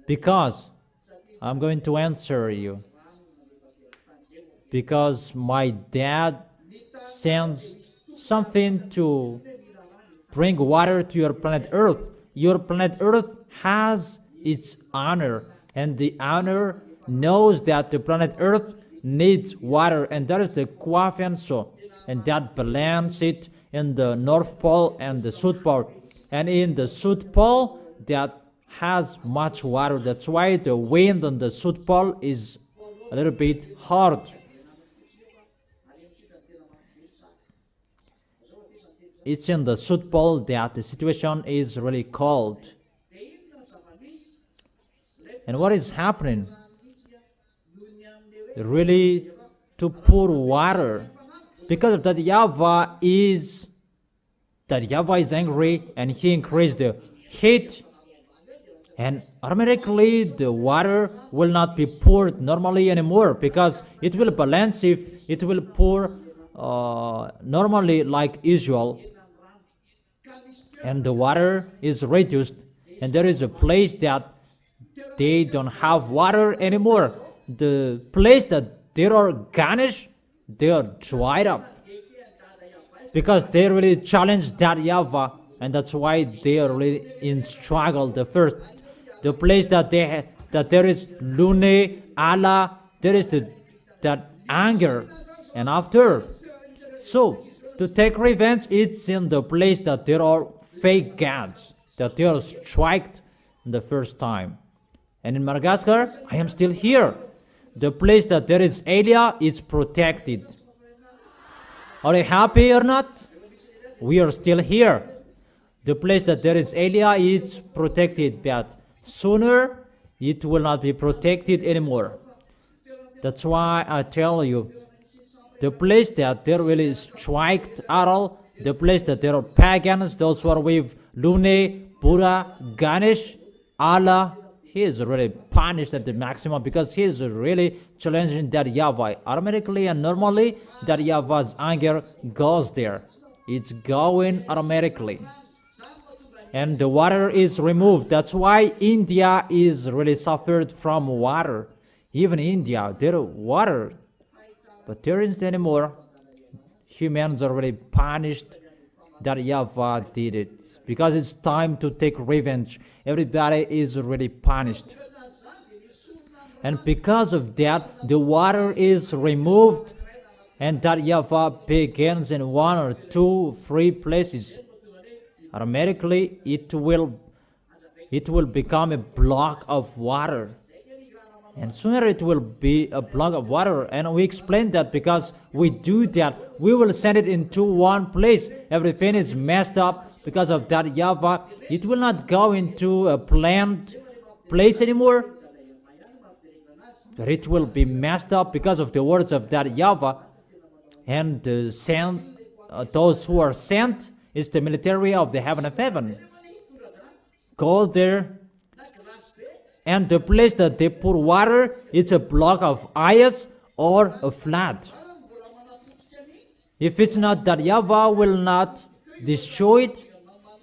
Because I'm going to answer you. Because my dad sends something to bring water to your planet Earth. Your planet Earth has its owner, and the owner knows that the planet Earth needs water, and that is the Quafianso, and that balances it in the North Pole and the South Pole. And in the South Pole, that has much water. That's why the wind on the South Pole is a little bit hard. It's in the South Pole that the situation is really cold. And what is happening? Really to pour water. Because of that, YAHVAH is angry, and he increased the heat, and automatically the water will not be poured normally anymore, because it will balance if it will pour normally like usual, and the water is reduced, and there is a place that they don't have water anymore. The place that there are garnish, they are dried up, because they really challenged that YAHVAH, and that's why they are really in struggle. The place that there is Lune, Allah, there is that anger, and after. So to take revenge, it's in the place that there are fake gods, that they are striked the first time. And in Madagascar, I am still here. The place that there is Elia is protected. Are you happy or not? We are still here. The place that there is area is protected, but sooner it will not be protected anymore. That's why I tell you, the place that there will strike arrow, the place that there are pagans, those who are with Lune, Buddha, Ganesh, Allah, he is really punished at the maximum because he is really challenging that YAHVAH. Automatically and normally, that YAHVAH's anger goes there. It's going automatically. And the water is removed. That's why India is really suffered from water. Even India, there is water, but there isn't anymore. Humans are really punished that YAHVAH did it because it's time to take revenge. Everybody is really punished, and because of that, the water is removed, and that YAHVAH begins in 1 or 2, 3 places. Automatically, it will become a block of water. And sooner it will be a block of water. And we explain that because we do that, we will send it into one place. Everything is messed up because of that YAHVAH. It will not go into a planned place anymore, but it will be messed up because of the words of that YAHVAH. And those who are sent is the military of the heaven of heaven. Go there. And the place that they pour water, it's a block of ice or a flat. If it's not that YAHVAH will not destroy it,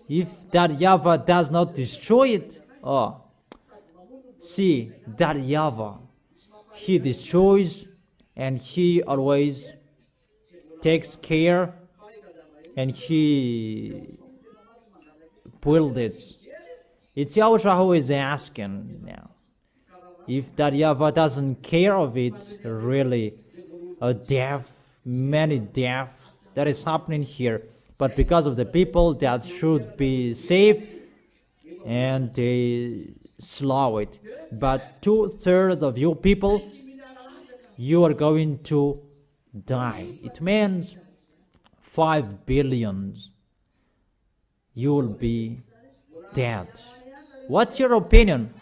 if that YAHVAH does not destroy it, see, that YAHVAH, he destroys and he always takes care and he builds it. It's Yahushua who is asking now. If that YAHVAH doesn't care of it, really, many death that is happening here. But because of the people that should be saved, and they slow it. But 2/3 of you people, you are going to die. It means 5 billion. You will be dead. What's your opinion?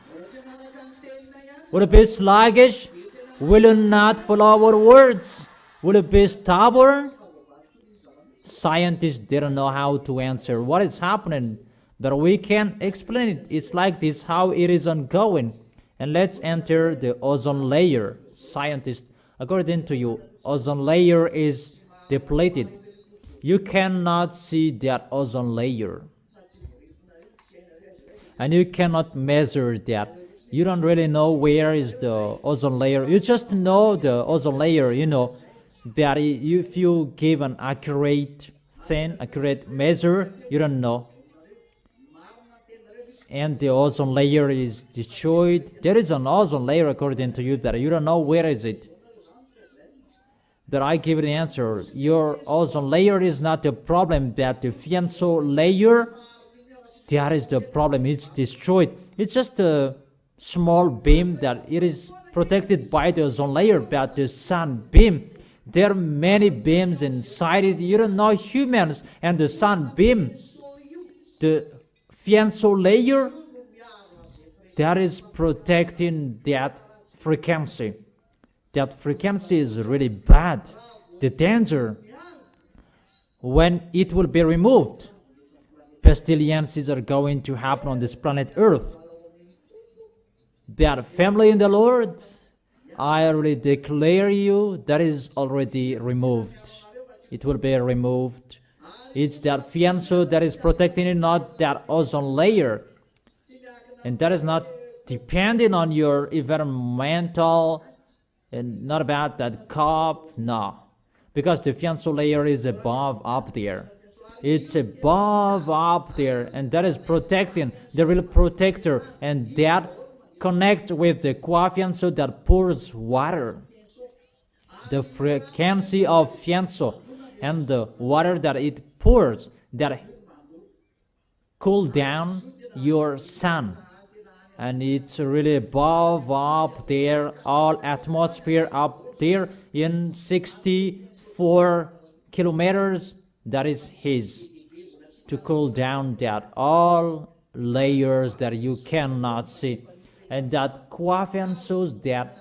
Will it be sluggish? Will you not follow our words? Will it be stubborn? Scientists didn't know how to answer what is happening, but we can explain it. It's like this, how it is ongoing. And let's enter the ozone layer. Scientists, according to you, ozone layer is depleted. You cannot see that ozone layer. And you cannot measure that. You don't really know where is the ozone layer. You just know the ozone layer, you know, that if you give an accurate measure, you don't know. And the ozone layer is destroyed. There is an ozone layer according to you, that you don't know where is it. But I give the answer. Your ozone layer is not the problem, but the fianso layer, that is the problem. It's destroyed. It's just a small beam that it is protected by the ozone layer, but the sun beam, there are many beams inside it. You don't know humans and the sun beam, the fianso layer, that is protecting that frequency. That frequency is really bad. The danger when it will be removed. Pestilences are going to happen on this planet Earth. That family in the Lord, I already declare you, that is already removed. It will be removed. It's that fianso that is protecting it, not that ozone layer. And that is not depending on your environmental, and not about that cup, no. Because the fianso layer is above up there. It's above up there, and that is protecting the real protector, and that connects with the fianso that pours water. The frequency of fianso and the water that it pours, that cool down your sun. And it's really above up there, all atmosphere up there in 64 kilometers. That is his. to cool down that all layers that you cannot see, and that coefficients that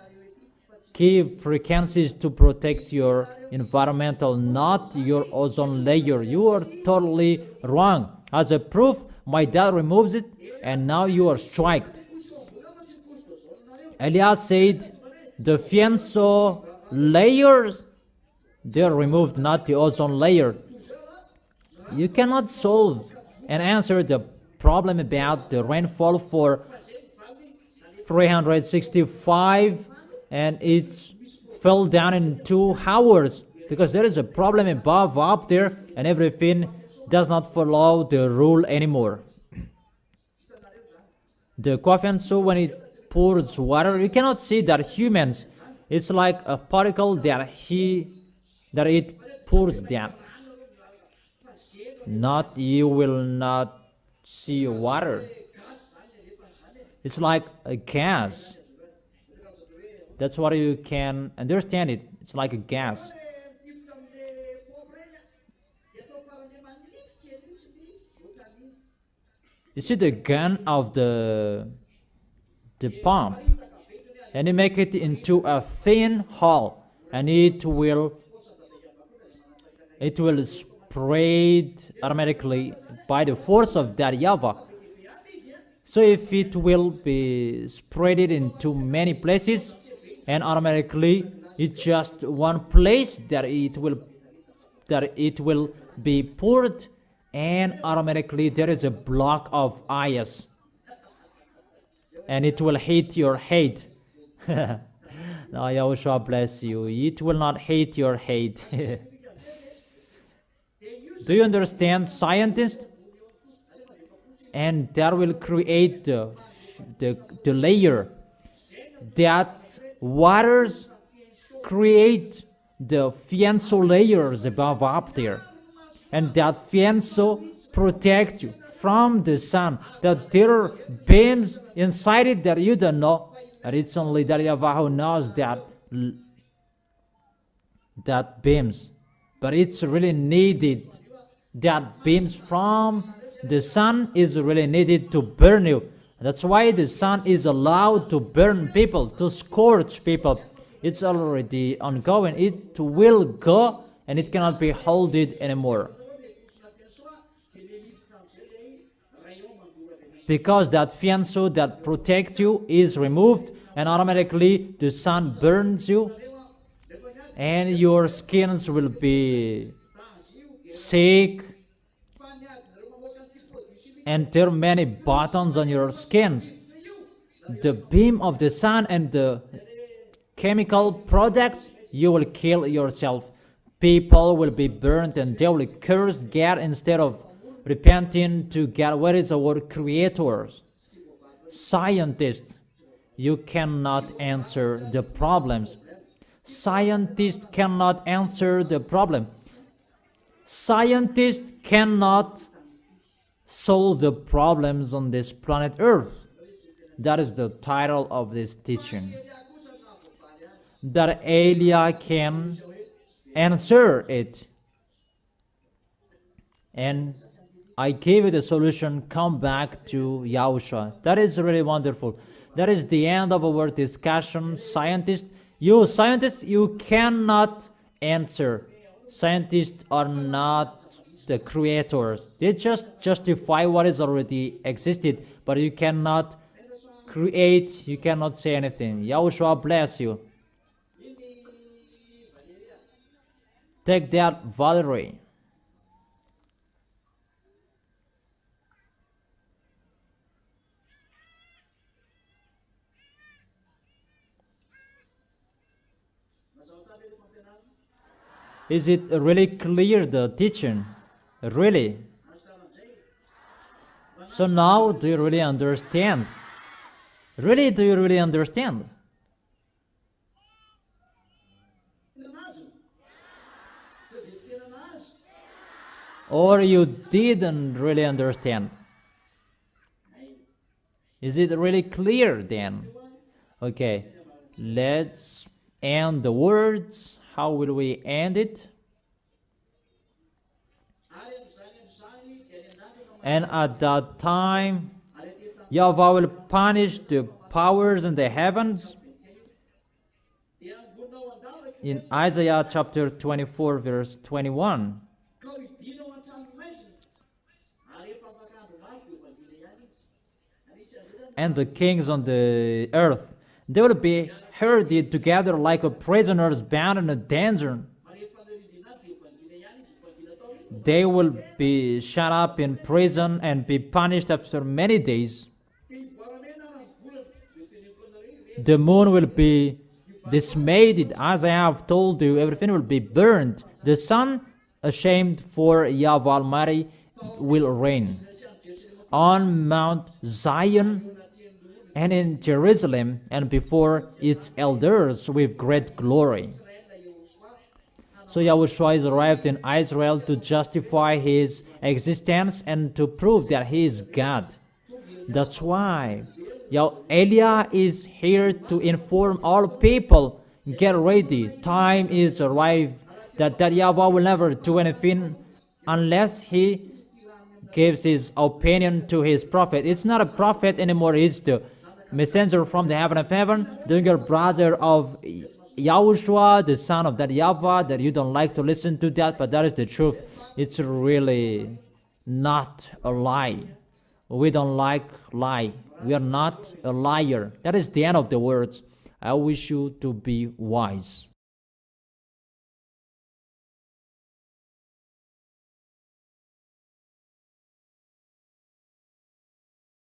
give frequencies to protect your environmental, not your ozone layer. You are totally wrong. As a proof, my dad removes it, and now you are striked. Elias said the fianso layers, they're removed, not the ozone layer. You cannot solve and answer the problem about the rainfall for 365 and it fell down in 2 hours, because there is a problem above up there and everything does not follow the rule anymore. The coefficient, when it pours water, you cannot see that humans, it's like a particle that it pours down. Not, you will not see water. It's like a gas. That's what you can understand it. It's like a gas. You see the gun of the pump, and you make it into a thin hole, and it will spread automatically by the force of that YAHVAH. So if it will be spread into many places, and automatically it's just one place that it will be poured, and automatically there is a block of ice, and it will hit your head. No, Yahushua bless you. It will not hit your head. Do you understand, scientists? And that will create the layer that waters create the fianso layers above up there, and that fianso protect you from the sun, that there are beams inside it that you don't know, and it's only that YAHVAH who knows that beams, but it's really needed. That beams from the sun is really needed to burn you. That's why the sun is allowed to burn people, to scorch people. It's already ongoing. It will go, and it cannot be held anymore, because that fianso that protects you is removed, and automatically the sun burns you, and your skins will be sick, and there are many buttons on your skins. The beam of the sun and the chemical products, you will kill yourself. People will be burned, and they will curse God instead of repenting to God. Where is our creators? Scientists, you cannot answer the problems. Scientists cannot answer the problem. Scientists cannot solve the problems on this planet Earth. That is the title of this teaching. That Elia can answer it. And I gave you the solution. Come back to Yahushua. That is really wonderful. That is the end of our discussion. Scientists, you cannot answer. Scientists are not the creators. They just justify what is already existed, but you cannot create, you cannot say anything. Yahushua bless you. Take that, Valerie. Is it really clear, the teaching? Really? So now, do you really understand? Really, do you really understand? Or you didn't really understand? Is it really clear then? Okay, let's end the words. How will we end it? And at that time, YAHVAH will punish the powers in the heavens. In Isaiah chapter 24, verse 21. And the kings on the earth, they will be herded together like a prisoners bound in a dungeon. They will be shut up in prison and be punished after many days. The moon will be dismayed, as I have told you, everything will be burned. The sun, ashamed for YAHVAH Almighty, will reign on Mount Zion and in Jerusalem and before its elders with great glory. So Yahushua is arrived in Israel to justify his existence and to prove that he is God. That's why Eliah is here to inform all people, get ready, time is arrived, that YAHVAH will never do anything unless he gives his opinion to his prophet. It's not a prophet anymore, it's the messenger from the heaven of heaven, the younger brother of Yahushua, the son of that YAHVAH, that you don't like to listen to that, but that is the truth. It's really not a lie. We don't like lie. We are not a liar. That is the end of the words. I wish you to be wise.